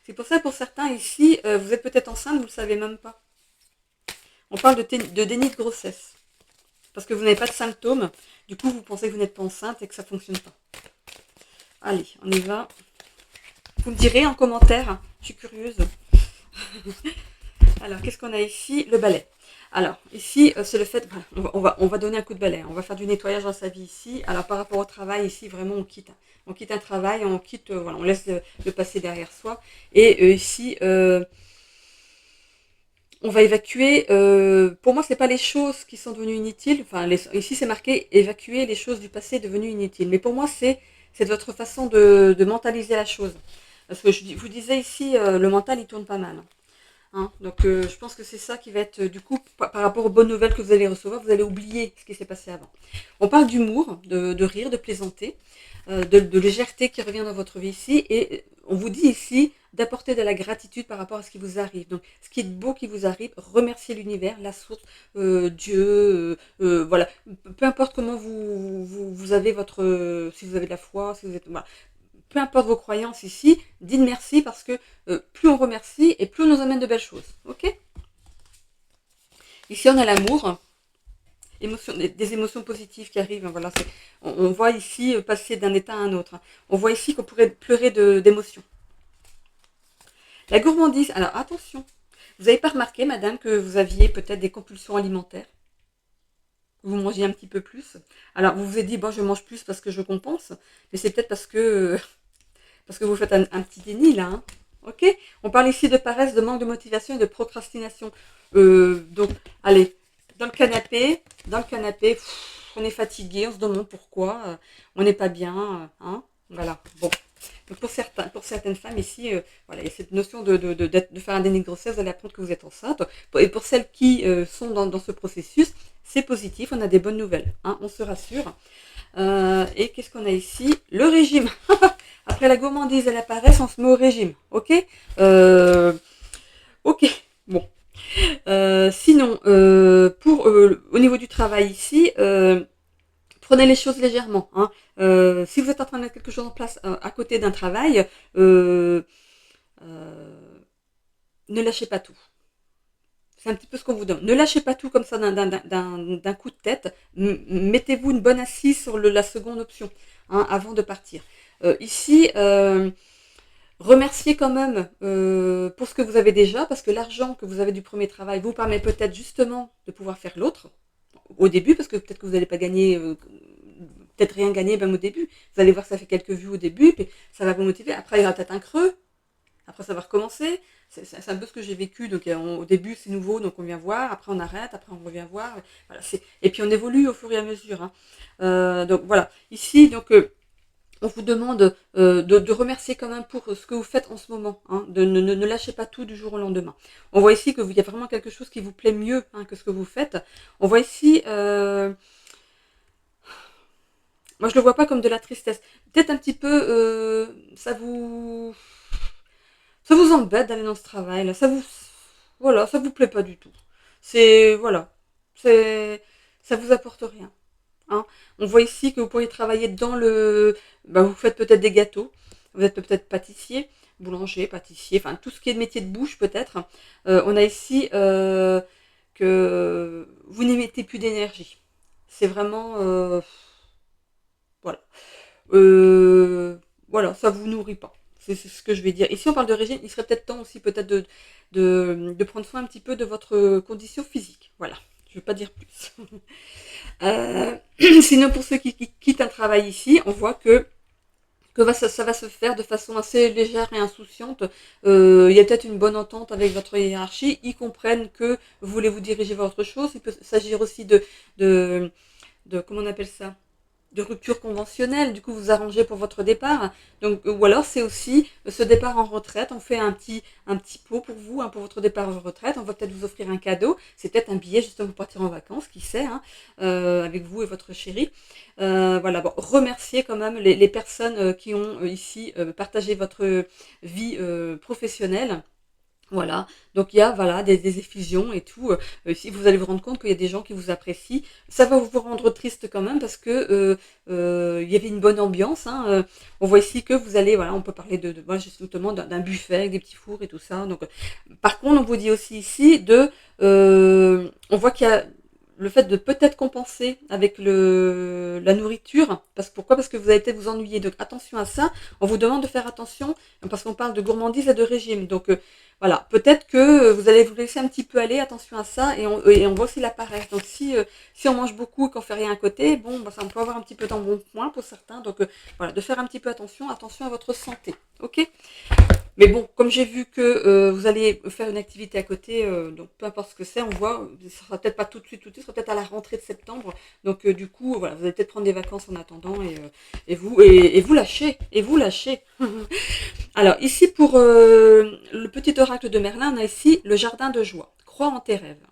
Speaker 1: C'est pour ça que pour certains ici, vous êtes peut-être enceinte, vous ne le savez même pas. On parle de déni de grossesse. Parce que vous n'avez pas de symptômes, du coup vous pensez que vous n'êtes pas enceinte et que ça ne fonctionne pas. Allez, on y va. Vous me direz en commentaire, je suis curieuse. Alors, qu'est-ce qu'on a ici? Le balai. Alors, ici, c'est le fait, voilà, on va donner un coup de balai, on va faire du nettoyage dans sa vie ici. Alors, par rapport au travail, ici, vraiment, on quitte un travail, on quitte, voilà, on laisse le passé derrière soi. Et ici, on va évacuer, pour moi, c'est pas les choses qui sont devenues inutiles. Enfin, ici, c'est marqué évacuer les choses du passé devenues inutiles. Mais pour moi, c'est de votre façon de mentaliser la chose. Parce que je vous disais ici, le mental, il tourne pas mal. Hein, donc je pense que c'est ça qui va être, du coup, par rapport aux bonnes nouvelles que vous allez recevoir, vous allez oublier ce qui s'est passé avant. On parle d'humour, de rire, de plaisanter, de légèreté qui revient dans votre vie ici, et on vous dit ici d'apporter de la gratitude par rapport à ce qui vous arrive. Donc ce qui est beau qui vous arrive, remerciez l'univers, la source, Dieu, voilà. Peu importe comment vous avez votre, si vous avez de la foi, si vous êtes, voilà. Peu importe vos croyances ici, dites merci parce que plus on remercie et plus on nous amène de belles choses. Ok? Ici, on a l'amour, des émotions positives qui arrivent. Voilà, on voit ici passer d'un état à un autre. On voit ici qu'on pourrait pleurer d'émotions. La gourmandise. Alors, attention. Vous n'avez pas remarqué, madame, que vous aviez peut-être des compulsions alimentaires? Vous mangez un petit peu plus. Alors, vous vous êtes dit, bon, je mange plus parce que je compense. Mais c'est peut-être parce que vous faites un petit déni là, hein. Ok? On parle ici de paresse, de manque de motivation et de procrastination. Donc, allez, dans le canapé, on est fatigué, on se demande pourquoi, on n'est pas bien, hein? Voilà. Bon. Donc pour certaines femmes ici, voilà, il y a cette notion de faire un déni de grossesse, vous allez apprendre que vous êtes enceinte. Et pour celles qui sont dans ce processus, c'est positif, on a des bonnes nouvelles, hein, on se rassure. Et qu'est-ce qu'on a ici? Le régime. Après la gourmandise et la paresse, on se met au régime. Ok? Ok. Bon. Sinon, au niveau du travail ici, prenez les choses légèrement. Hein. Si vous êtes en train de mettre quelque chose en place à côté d'un travail, ne lâchez pas tout. C'est un petit peu ce qu'on vous donne. Ne lâchez pas tout comme ça d'un coup de tête. Mettez-vous une bonne assise sur la seconde option, hein, avant de partir. Ici, remerciez quand même pour ce que vous avez déjà, parce que l'argent que vous avez du premier travail vous permet peut-être justement de pouvoir faire l'autre au début, parce que peut-être que vous n'allez pas gagner, peut-être rien gagner même au début. Vous allez voir, ça fait quelques vues au début, puis ça va vous motiver. Après, il y aura peut-être un creux. Après, ça va recommencer. C'est un peu ce que j'ai vécu. Donc, au début, c'est nouveau, donc on vient voir. Après, on arrête. Après, on revient voir. Voilà, et puis, on évolue au fur et à mesure. Hein. Donc, voilà. Ici, donc, on vous demande de remercier quand même pour ce que vous faites en ce moment. Hein. Ne lâchez pas tout du jour au lendemain. On voit ici qu'il y a vraiment quelque chose qui vous plaît mieux, hein, que ce que vous faites. On voit ici... moi, je le vois pas comme de la tristesse. Peut-être un petit peu... ça vous embête d'aller dans ce travail là, voilà, ça vous plaît pas du tout. Voilà, ça vous apporte rien. Hein. On voit ici que vous pourriez travailler vous faites peut-être des gâteaux, vous êtes peut-être pâtissier, boulanger, pâtissier, enfin tout ce qui est de métier de bouche peut-être. On a ici que vous n'y mettez plus d'énergie. C'est vraiment, voilà. Voilà, ça vous nourrit pas. C'est ce que je vais dire. Ici, on parle de régime. Il serait peut-être temps aussi peut-être de prendre soin un petit peu de votre condition physique. Voilà, je ne vais pas dire plus. Sinon, pour ceux qui quittent un travail ici, on voit que ça va se faire de façon assez légère et insouciante. Il y a peut-être une bonne entente avec votre hiérarchie. Ils comprennent que vous voulez vous diriger vers autre chose. Il peut s'agir aussi de, comment on appelle ça, de rupture conventionnelle, du coup vous arrangez pour votre départ. Donc, ou alors c'est aussi ce départ en retraite, on fait un petit pot pour vous, hein, pour votre départ en retraite, on va peut-être vous offrir un cadeau, c'est peut-être un billet justement pour partir en vacances, qui sait, hein, avec vous et votre chéri. Voilà, bon, remerciez quand même les personnes qui ont ici partagé votre vie professionnelle. Voilà, donc il y a voilà, des effusions et tout. Ici, vous allez vous rendre compte qu'il y a des gens qui vous apprécient. Ça va vous rendre triste quand même parce que il y avait une bonne ambiance, hein. On voit ici que vous allez, voilà, on peut parler voilà, justement d'un buffet avec des petits fours et tout ça. Donc, par contre, on vous dit aussi ici on voit qu'il y a le fait de peut-être compenser avec la nourriture. Pourquoi? Parce que vous allez peut-être vous ennuyer. Donc attention à ça. On vous demande de faire attention parce qu'on parle de gourmandise et de régime. Donc voilà, peut-être que vous allez vous laisser un petit peu aller, attention à ça, et on voit aussi la paresse. Donc si on mange beaucoup et qu'on fait rien à côté, bon, bah, ça on peut avoir un petit peu d'embonpoint pour certains. Donc voilà, de faire un petit peu attention à votre santé. Ok? Mais bon, comme j'ai vu que vous allez faire une activité à côté, donc peu importe ce que c'est, on voit, ce sera peut-être pas tout de suite, ce sera peut-être à la rentrée de septembre. Donc du coup, voilà, vous allez peut-être prendre des vacances en attendant et vous lâchez. Alors ici pour le petit oracle de Merlin, on a ici le jardin de joie. Crois en tes rêves.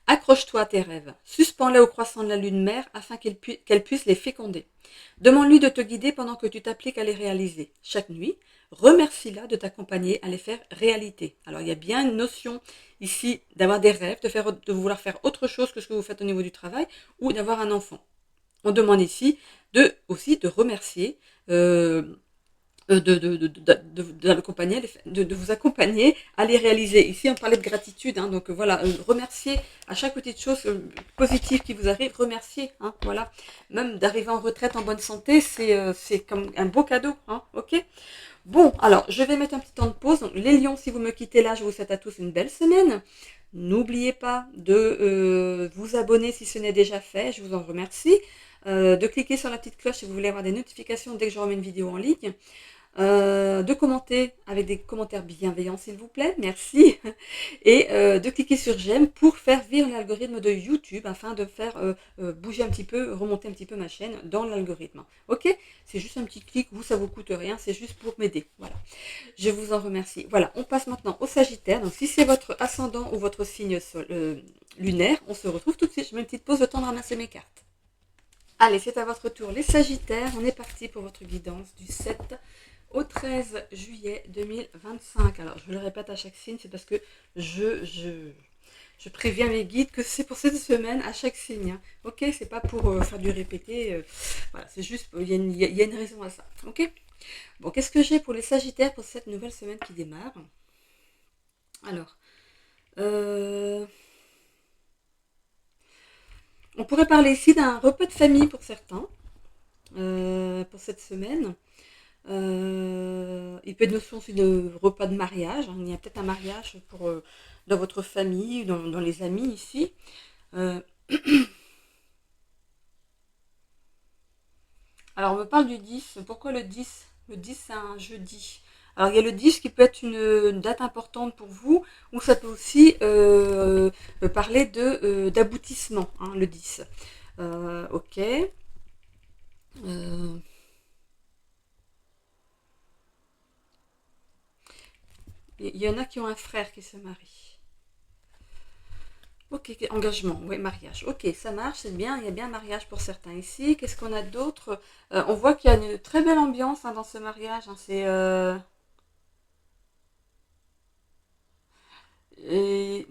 Speaker 1: Accroche-toi à tes rêves. Suspends-les au croissant de la lune mère afin qu'elle puisse les féconder. Demande-lui de te guider pendant que tu t'appliques à les réaliser. Chaque nuit, remercie-la de t'accompagner à les faire réalité. Alors il y a bien une notion ici d'avoir des rêves, de vouloir faire autre chose que ce que vous faites au niveau du travail ou d'avoir un enfant. On demande ici aussi de remercier, de vous accompagner à les réaliser. Ici, on parlait de gratitude, hein, donc voilà, remercier à chaque petite chose positive qui vous arrive, remercier, hein, voilà. Même d'arriver en retraite en bonne santé, c'est comme un beau cadeau, hein, ok. Bon, alors, je vais mettre un petit temps de pause. Donc, les lions, si vous me quittez là, je vous souhaite à tous une belle semaine. N'oubliez pas de vous abonner si ce n'est déjà fait, je vous en remercie. De cliquer sur la petite cloche si vous voulez avoir des notifications dès que je remets une vidéo en ligne. De commenter avec des commentaires bienveillants s'il vous plaît, merci, et de cliquer sur j'aime pour faire vivre l'algorithme de YouTube afin de faire bouger un petit peu, remonter un petit peu ma chaîne dans l'algorithme. Ok, c'est juste un petit clic, vous ça vous coûte rien, c'est juste pour m'aider. Voilà, je vous en remercie. Voilà, on passe maintenant au Sagittaire. Donc si c'est votre ascendant ou votre signe lunaire, on se retrouve tout de suite. Je mets une petite pause, le temps de ramasser mes cartes. Allez, c'est à votre tour les Sagittaires, on est parti pour votre guidance du 7 au 13 juillet 2025. Alors, je le répète à chaque signe, c'est parce que je préviens mes guides que c'est pour cette semaine à chaque signe. Hein. Ok, c'est pas pour faire du répété. Voilà, c'est juste, il y a une raison à ça. Ok. Bon, qu'est-ce que j'ai pour les Sagittaires pour cette nouvelle semaine qui démarre? Alors, on pourrait parler ici d'un repas de famille pour certains, pour cette semaine. Il peut être notion aussi de repas de mariage. Hein. Il y a peut-être un mariage dans votre famille, dans les amis ici. Euh, alors, on me parle du 10. Pourquoi le 10? Le 10, c'est un jeudi. Alors, il y a le 10 qui peut être une date importante pour vous, ou ça peut aussi parler d'aboutissement, hein, le 10. Ok. Il y en a qui ont un frère qui se marie. Ok, engagement, oui, mariage. Ok, ça marche, c'est bien, il y a bien un mariage pour certains ici. Qu'est-ce qu'on a d'autre? On voit qu'il y a une très belle ambiance hein, dans ce mariage. Hein, et,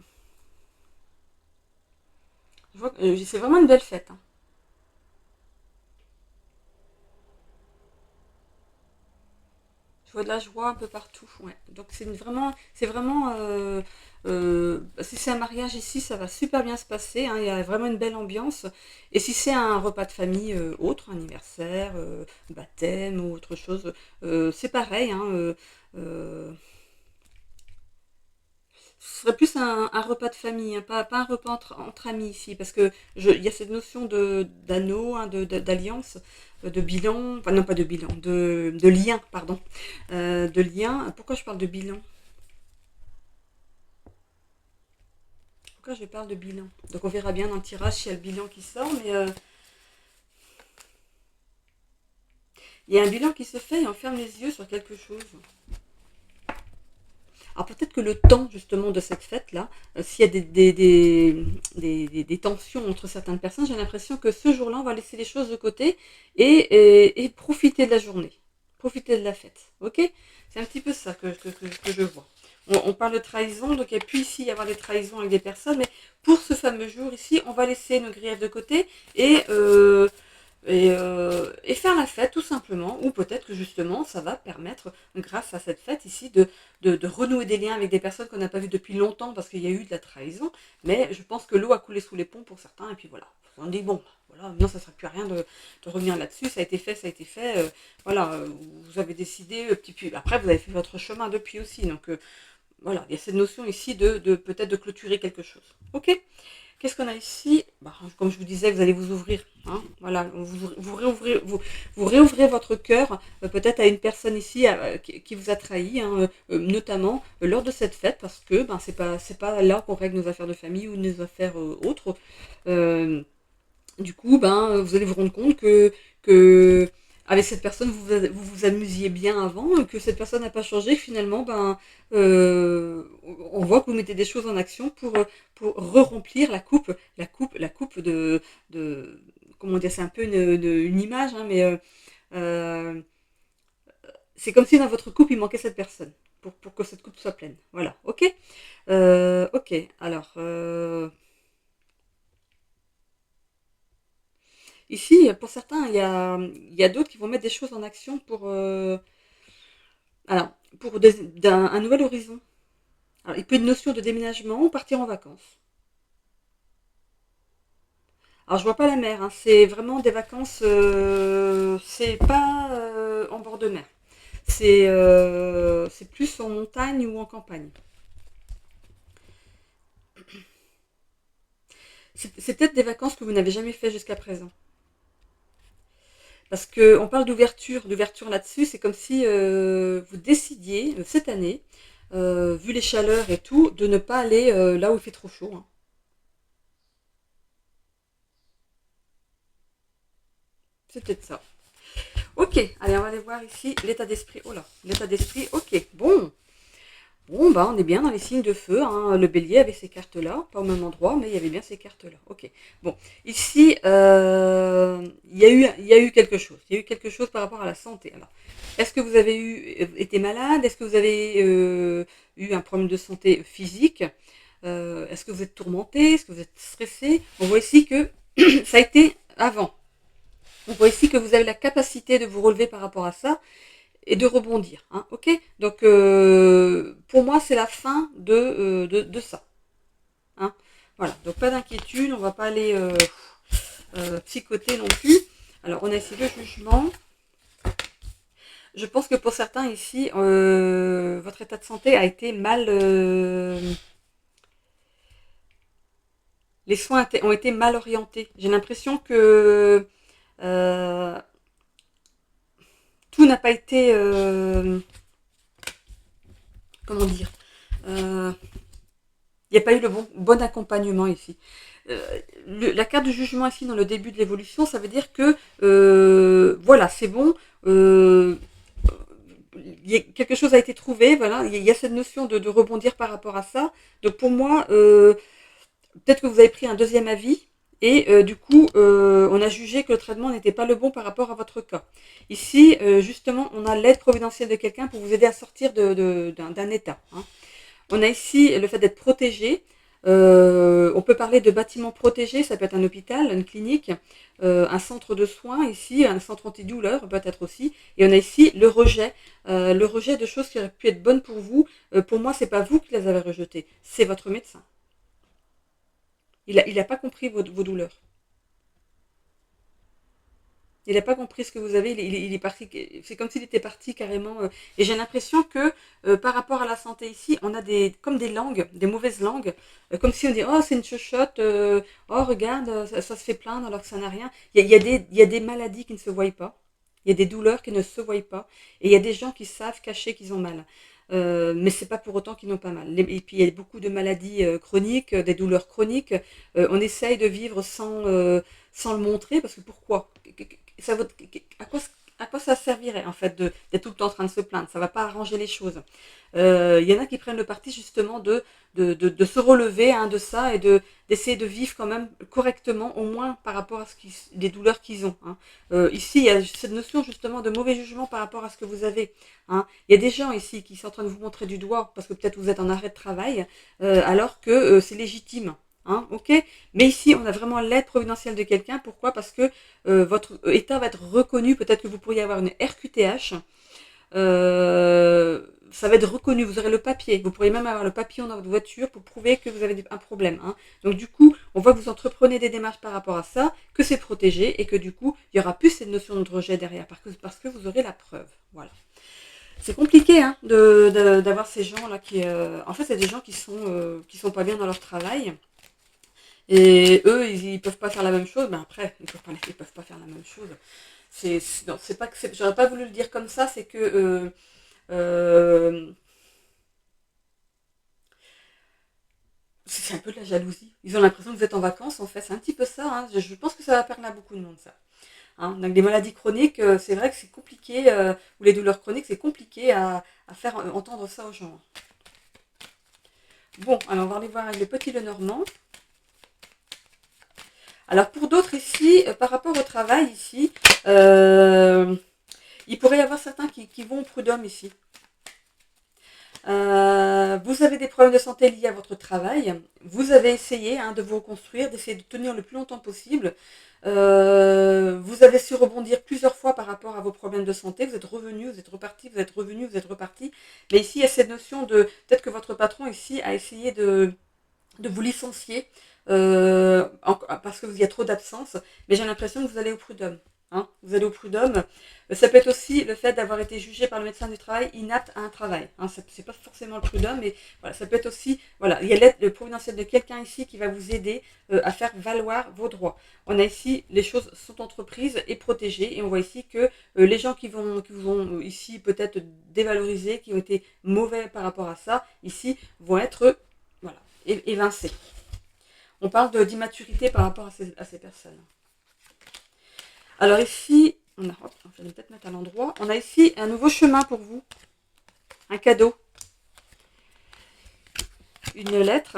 Speaker 1: je vois que c'est vraiment une belle fête. Hein. Je vois de la joie un peu partout. Ouais. Donc c'est vraiment, si c'est un mariage ici, ça va super bien se passer. Hein, il y a vraiment une belle ambiance. Et si c'est un repas de famille autre, anniversaire, baptême ou autre chose, c'est pareil. Hein, euh, ce serait plus un repas de famille, hein, pas un repas entre amis ici, parce que il y a cette notion d'anneau, hein, d'alliance, de bilan, enfin non pas de bilan, de lien, pardon, de lien. Pourquoi je parle de bilan? Pourquoi je parle de bilan? Donc on verra bien dans le tirage s'il y a le bilan qui sort, mais il y a un bilan qui se fait et on ferme les yeux sur quelque chose. Alors peut-être que le temps justement de cette fête-là, s'il y a des tensions entre certaines personnes, j'ai l'impression que ce jour-là, on va laisser les choses de côté et profiter de la journée, profiter de la fête. Ok? C'est un petit peu ça que je vois. On parle de trahison, donc il n'y a plus ici y avoir des trahisons avec des personnes, mais pour ce fameux jour ici, on va laisser nos griefs de côté et faire la fête tout simplement, ou peut-être que justement ça va permettre, grâce à cette fête ici, de renouer des liens avec des personnes qu'on n'a pas vues depuis longtemps parce qu'il y a eu de la trahison, mais je pense que l'eau a coulé sous les ponts pour certains, et puis voilà, on dit bon, voilà, non ça ne sert plus à rien de revenir là-dessus, ça a été fait, voilà, vous avez décidé, puis après vous avez fait votre chemin depuis aussi, donc voilà, il y a cette notion ici de peut-être de clôturer quelque chose, ok? Qu'est-ce qu'on a ici? Bah, comme je vous disais, vous allez vous ouvrir. Hein, voilà, vous réouvrez votre cœur peut-être à une personne ici qui vous a trahi, hein, notamment lors de cette fête, parce que ben, c'est pas là qu'on règle nos affaires de famille ou nos affaires autres. Euh, du coup, ben, vous allez vous rendre compte que avec cette personne, vous amusiez bien avant, que cette personne n'a pas changé, que finalement, ben, on voit que vous mettez des choses en action pour re-remplir la coupe de comment dire, c'est un peu une image, hein, mais euh, c'est comme si dans votre coupe, il manquait cette personne, pour que cette coupe soit pleine. Voilà, ok? Ok, alors... ici, pour certains, il y a d'autres qui vont mettre des choses en action alors, pour un nouvel horizon. Alors, il peut y avoir une notion de déménagement ou partir en vacances. Alors, je vois pas la mer, hein, c'est vraiment des vacances, c'est pas en bord de mer. C'est plus en montagne ou en campagne. C'est peut-être des vacances que vous n'avez jamais fait jusqu'à présent. Parce qu'on parle d'ouverture là-dessus, c'est comme si vous décidiez, cette année, vu les chaleurs et tout, de ne pas aller là où il fait trop chaud, hein. C'est peut-être ça. Ok, allez, on va aller voir ici l'état d'esprit. Oh là, l'état d'esprit, ok, bon. Bon, bah, on est bien dans les signes de feu, hein. Le bélier avait ces cartes-là, pas au même endroit, mais il y avait bien ces cartes-là. Ok. Bon, ici, il y a eu quelque chose. Il y a eu quelque chose par rapport à la santé. Alors, est-ce que vous avez été malade? Est-ce que vous avez eu un problème de santé physique? Est-ce que vous êtes tourmenté? Est-ce que vous êtes stressé? On voit ici que ça a été avant. On voit ici que vous avez la capacité de vous relever par rapport à ça et de rebondir. Hein, ok? Donc, pour moi, c'est la fin de ça. Hein, voilà. Donc, pas d'inquiétude. On va pas aller psychoter non plus. Alors, on a ici le jugement. Je pense que pour certains ici, votre état de santé a été mal. Les soins ont été mal orientés. J'ai l'impression que euh, tout n'a pas été. Comment dire? Il n'y a pas eu le bon accompagnement ici. La carte de jugement ici dans le début de l'évolution, ça veut dire que voilà, c'est bon. Quelque chose a été trouvé, voilà, il y a cette notion de rebondir par rapport à ça. Donc pour moi, peut-être que vous avez pris un deuxième avis et du coup, on a jugé que le traitement n'était pas le bon par rapport à votre cas. Ici, justement, on a l'aide providentielle de quelqu'un pour vous aider à sortir d'un état. Hein. On a ici le fait d'être protégé. On peut parler de bâtiments protégés, ça peut être un hôpital, une clinique, un centre de soins ici, un centre antidouleur peut-être aussi. Et on a ici le rejet de choses qui auraient pu être bonnes pour vous. Pour moi, c'est pas vous qui les avez rejetées, c'est votre médecin. Il a pas compris vos douleurs. Il n'a pas compris ce que vous avez. Il est parti. C'est comme s'il était parti carrément. Et j'ai l'impression que par rapport à la santé ici, on a comme des langues, des mauvaises langues, comme si on dit oh c'est une chuchote, oh regarde ça se fait plaindre alors que ça n'a rien. Il y a des maladies qui ne se voient pas. Il y a des douleurs qui ne se voient pas. Et il y a des gens qui savent cacher qu'ils ont mal. Mais c'est pas pour autant qu'ils n'ont pas mal. Et puis il y a beaucoup de maladies chroniques, des douleurs chroniques. On essaye de vivre sans le montrer parce que pourquoi ça vaut, à quoi ça servirait en fait d'être tout le temps en train de se plaindre? Ça va pas arranger les choses. Il y en a qui prennent le parti justement de se relever hein, de ça et d'essayer de vivre quand même correctement, au moins par rapport à les douleurs qu'ils ont. Hein. Ici, il y a cette notion justement de mauvais jugement par rapport à ce que vous avez. Hein. Il y a des gens ici qui sont en train de vous montrer du doigt parce que peut-être vous êtes en arrêt de travail, alors que c'est légitime. Hein, ok. Mais ici, on a vraiment l'aide providentielle de quelqu'un. Pourquoi? Parce que votre état va être reconnu. Peut-être que vous pourriez avoir une RQTH. Ça va être reconnu. Vous aurez le papier. Vous pourriez même avoir le papier dans votre voiture pour prouver que vous avez un problème. Hein. Donc du coup, on voit que vous entreprenez des démarches par rapport à ça, que c'est protégé et que du coup, il n'y aura plus cette notion de rejet derrière parce que vous aurez la preuve. Voilà. C'est compliqué hein, d'avoir ces gens-là qui... en fait, c'est des gens qui sont pas bien dans leur travail. Et eux, ils peuvent pas faire la même chose. Mais après, ils peuvent pas faire la même chose. Non, c'est pas que j'aurais pas voulu le dire comme ça. C'est que euh, c'est un peu de la jalousie. Ils ont l'impression que vous êtes en vacances. En fait, c'est un petit peu ça. Hein. Je pense que ça va parler à beaucoup de monde ça. Hein. Donc les maladies chroniques, c'est vrai que c'est compliqué. Ou les douleurs chroniques, c'est compliqué à faire entendre ça aux gens. Bon, alors on va aller voir avec le petit Lenormand. Alors pour d'autres ici, par rapport au travail ici, il pourrait y avoir certains qui vont au prud'homme ici. Vous avez des problèmes de santé liés à votre travail. Vous avez essayé hein, de vous reconstruire, d'essayer de tenir le plus longtemps possible. Vous avez su rebondir plusieurs fois par rapport à vos problèmes de santé. Vous êtes revenu, vous êtes reparti, vous êtes revenu, vous êtes reparti. Mais ici, il y a cette notion de... Peut-être que votre patron ici a essayé de vous licencier parce que vous y a trop d'absence, mais j'ai l'impression que vous allez au prud'homme. Hein, vous allez au prud'homme. Ça peut être aussi le fait d'avoir été jugé par le médecin du travail inapte à un travail. Hein, c'est pas forcément le prud'homme, mais voilà, ça peut être aussi, voilà, il y a l'aide providentielle de quelqu'un ici qui va vous aider à faire valoir vos droits. On a ici, les choses sont entreprises et protégées, et on voit ici que les gens qui vous ont ici peut-être dévalorisés, qui ont été mauvais par rapport à ça, ici, vont être, voilà, évincés. On parle d'immaturité par rapport à ces personnes. Alors ici, je vais peut-être mettre à l'endroit. On a ici un nouveau chemin pour vous. Un cadeau. Une lettre.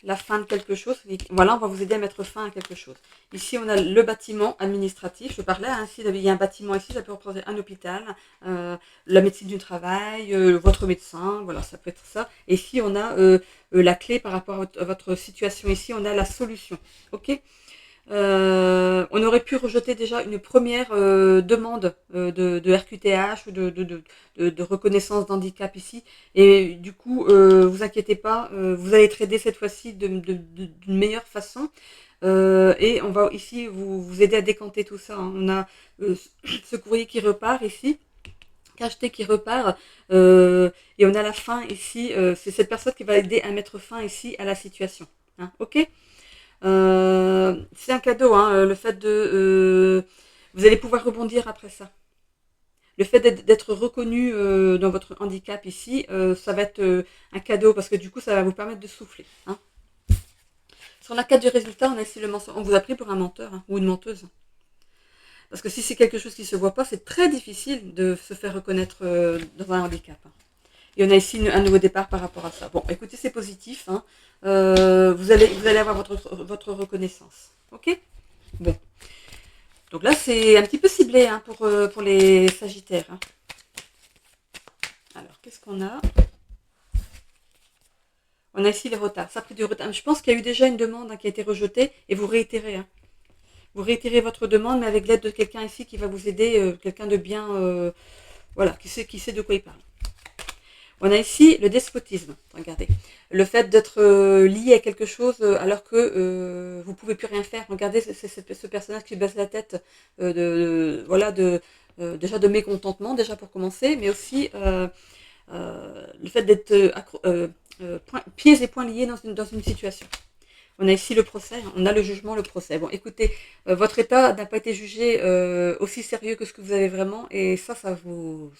Speaker 1: La fin de quelque chose. Voilà, on va vous aider à mettre fin à quelque chose. Ici, on a le bâtiment administratif. Je parlais, hein, ici, il y a un bâtiment ici, ça peut représenter un hôpital, la médecine du travail, votre médecin, voilà, ça peut être ça. Et ici, on a la clé par rapport à votre situation. Ici, on a la solution. Ok ? On aurait pu rejeter déjà une première demande de RQTH ou de reconnaissance d'handicap ici. Et du coup, vous inquiétez pas, vous allez être aidé cette fois-ci d'une meilleure façon. Et on va ici vous aider à décanter tout ça. Hein. On a ce courrier qui repart ici, cacheté qui repart. Et on a la fin ici. C'est cette personne qui va aider à mettre fin ici à la situation. Hein, ok ? C'est un cadeau, hein, le fait de... vous allez pouvoir rebondir après ça. Le fait d'être reconnu dans votre handicap ici, ça va être un cadeau parce que du coup, ça va vous permettre de souffler. Hein. Sur la carte du résultat, on a ici le mensonge. On vous a pris pour un menteur hein, ou une menteuse. Parce que si c'est quelque chose qui ne se voit pas, c'est très difficile de se faire reconnaître dans un handicap. Hein. Et on a ici un nouveau départ par rapport à ça. Bon, écoutez, c'est positif. Hein. Vous allez avoir votre reconnaissance. Ok ? Bon. Donc là, c'est un petit peu ciblé hein, pour les Sagittaires. Hein. Alors, qu'est-ce qu'on a ? On a ici les retards. Ça a pris du retard. Je pense qu'il y a eu déjà une demande hein, qui a été rejetée et vous réitérez. Hein. Vous réitérez votre demande, mais avec l'aide de quelqu'un ici qui va vous aider, quelqu'un de bien, voilà, qui sait de quoi il parle. On a ici le despotisme, regardez. Le fait d'être lié à quelque chose alors que vous ne pouvez plus rien faire. Regardez ce personnage qui baisse la tête déjà de mécontentement, déjà pour commencer, mais aussi le fait d'être pieds et poings liés dans une situation. On a ici le procès, on a le jugement, le procès. Bon, écoutez, votre état n'a pas été jugé aussi sérieux que ce que vous avez vraiment, et ça vous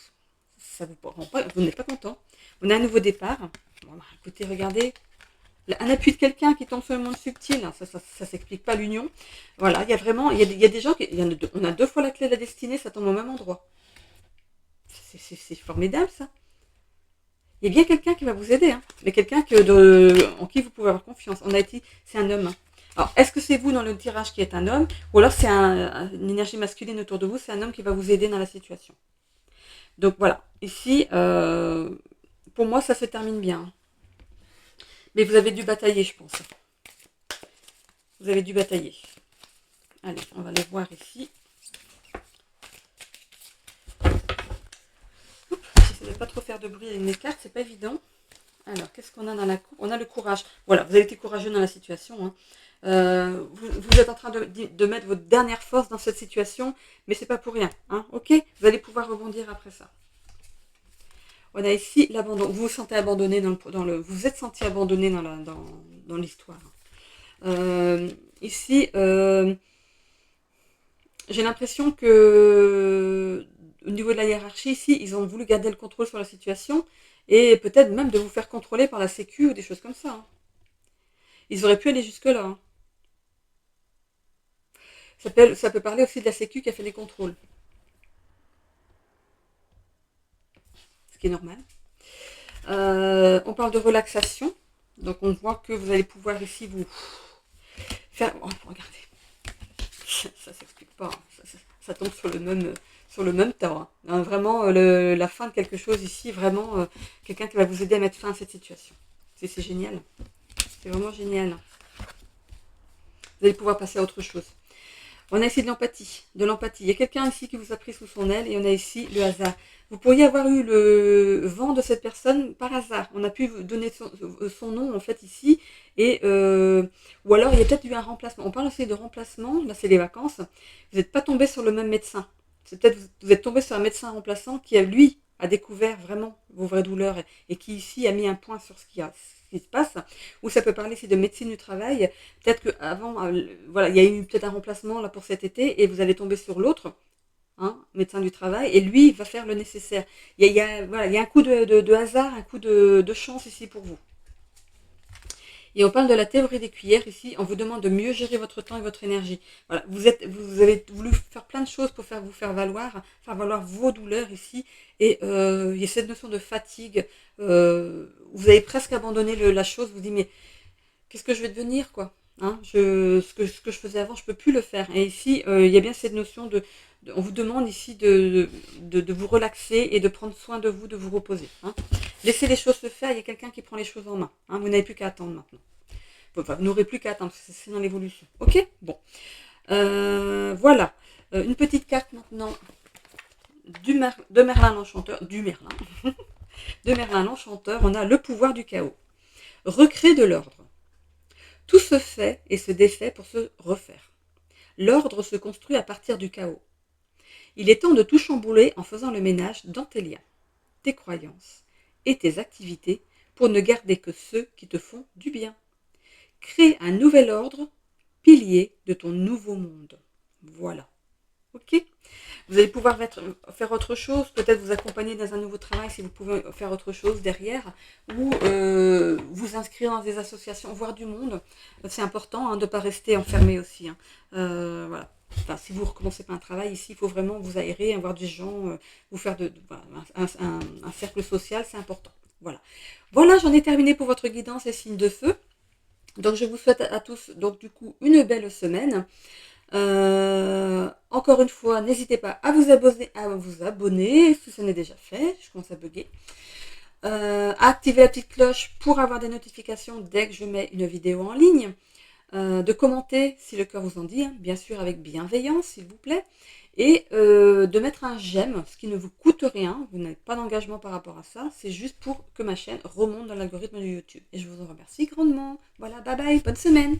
Speaker 1: rend pas, vous n'êtes pas content. On a un nouveau départ. Bon, bah, écoutez, regardez, un appui de quelqu'un qui tombe sur le monde subtil, hein, ça s'explique pas l'union. Voilà, il y a vraiment, il y a des gens on a 2 fois la clé de la destinée, ça tombe au même endroit. C'est formidable ça. Il y a bien quelqu'un qui va vous aider, hein, mais quelqu'un en qui vous pouvez avoir confiance. On a été, c'est un homme. Alors, est-ce que c'est vous dans le tirage qui est un homme, ou alors c'est une énergie masculine autour de vous, c'est un homme qui va vous aider dans la situation. Donc voilà, ici, pour moi, ça se termine bien. Mais vous avez dû batailler, je pense. Vous avez dû batailler. Allez, on va le voir ici. J'essaie de ne pas trop faire de bruit avec mes cartes, c'est pas évident. Alors, qu'est-ce qu'on a dans la coupe? On a le courage. Voilà, vous avez été courageux dans la situation. Hein. Vous êtes en train de mettre votre dernière force dans cette situation, mais c'est pas pour rien. Hein, ok? Vous allez pouvoir rebondir après ça. On a ici l'abandon. Vous vous sentez abandonné vous vous êtes senti abandonné dans l'histoire. Ici, j'ai l'impression que au niveau de la hiérarchie, ici, ils ont voulu garder le contrôle sur la situation et peut-être même de vous faire contrôler par la sécu ou des choses comme ça. Hein. Ils auraient pu aller jusque-là. Hein. Ça peut parler aussi de la sécu qui a fait des contrôles. Ce qui est normal. On parle de relaxation. Donc on voit que vous allez pouvoir ici vous faire... Oh, regardez. Ça s'explique pas. Ça tombe sur le même temps. Hein. Vraiment la fin de quelque chose ici. Vraiment quelqu'un qui va vous aider à mettre fin à cette situation. C'est génial. C'est vraiment génial. Vous allez pouvoir passer à autre chose. On a ici de l'empathie. Il y a quelqu'un ici qui vous a pris sous son aile et on a ici le hasard. Vous pourriez avoir eu le vent de cette personne par hasard. On a pu vous donner son nom en fait ici. Ou alors il y a peut-être eu un remplacement. On parle aussi de remplacement. Là c'est les vacances. Vous n'êtes pas tombé sur le même médecin. C'est peut-être vous êtes tombé sur un médecin remplaçant qui lui a découvert vraiment vos vraies douleurs et qui ici a mis un point sur ce qui se passe, ou ça peut parler ici de médecine du travail. Peut-être qu'avant, voilà, il y a eu peut-être un remplacement là pour cet été et vous allez tomber sur l'autre, hein, médecin du travail, et lui va faire le nécessaire. Il y a un coup de hasard, un coup de chance ici pour vous. Et on parle de la théorie des cuillères ici. On vous demande de mieux gérer votre temps et votre énergie. Voilà, vous avez voulu faire plein de choses pour faire valoir vos douleurs ici. Et il y a cette notion de fatigue. Vous avez presque abandonné la chose. Vous vous dites mais qu'est-ce que je vais devenir quoi, hein, ce que je faisais avant, je ne peux plus le faire. Et ici, il y a bien cette notion on vous demande ici de vous relaxer et de prendre soin de vous reposer. Hein. Laissez les choses se faire, il y a quelqu'un qui prend les choses en main. Hein, vous n'avez plus qu'à attendre maintenant. Enfin, vous n'aurez plus qu'à attendre, c'est dans l'évolution. Ok. Bon. Voilà. Une petite carte maintenant de Merlin l'Enchanteur. De Merlin l'Enchanteur, on a le pouvoir du chaos. Recréer de l'ordre. Tout se fait et se défait pour se refaire. L'ordre se construit à partir du chaos. Il est temps de tout chambouler en faisant le ménage dans tes liens, tes croyances et tes activités pour ne garder que ceux qui te font du bien. Crée un nouvel ordre, pilier de ton nouveau monde. Voilà. Ok ? Vous allez pouvoir faire autre chose, peut-être vous accompagner dans un nouveau travail si vous pouvez faire autre chose derrière, ou vous inscrire dans des associations, voir du monde. C'est important hein, de ne pas rester enfermé aussi. Hein. Voilà. Enfin, si vous ne recommencez pas un travail ici, il faut vraiment vous aérer, voir des gens, vous faire un cercle social, c'est important. Voilà, voilà, j'en ai terminé pour votre guidance et signes de feu. Donc je vous souhaite à tous donc du coup une belle semaine. Encore une fois, n'hésitez pas à vous abonner si ce n'est déjà fait. Je commence à bugger. À activer la petite cloche pour avoir des notifications dès que je mets une vidéo en ligne. de commenter si le cœur vous en dit, hein, bien sûr avec bienveillance s'il vous plaît, et de mettre un j'aime, ce qui ne vous coûte rien, vous n'avez pas d'engagement par rapport à ça, c'est juste pour que ma chaîne remonte dans l'algorithme de YouTube. Et je vous en remercie grandement. Voilà, bye bye, bonne semaine.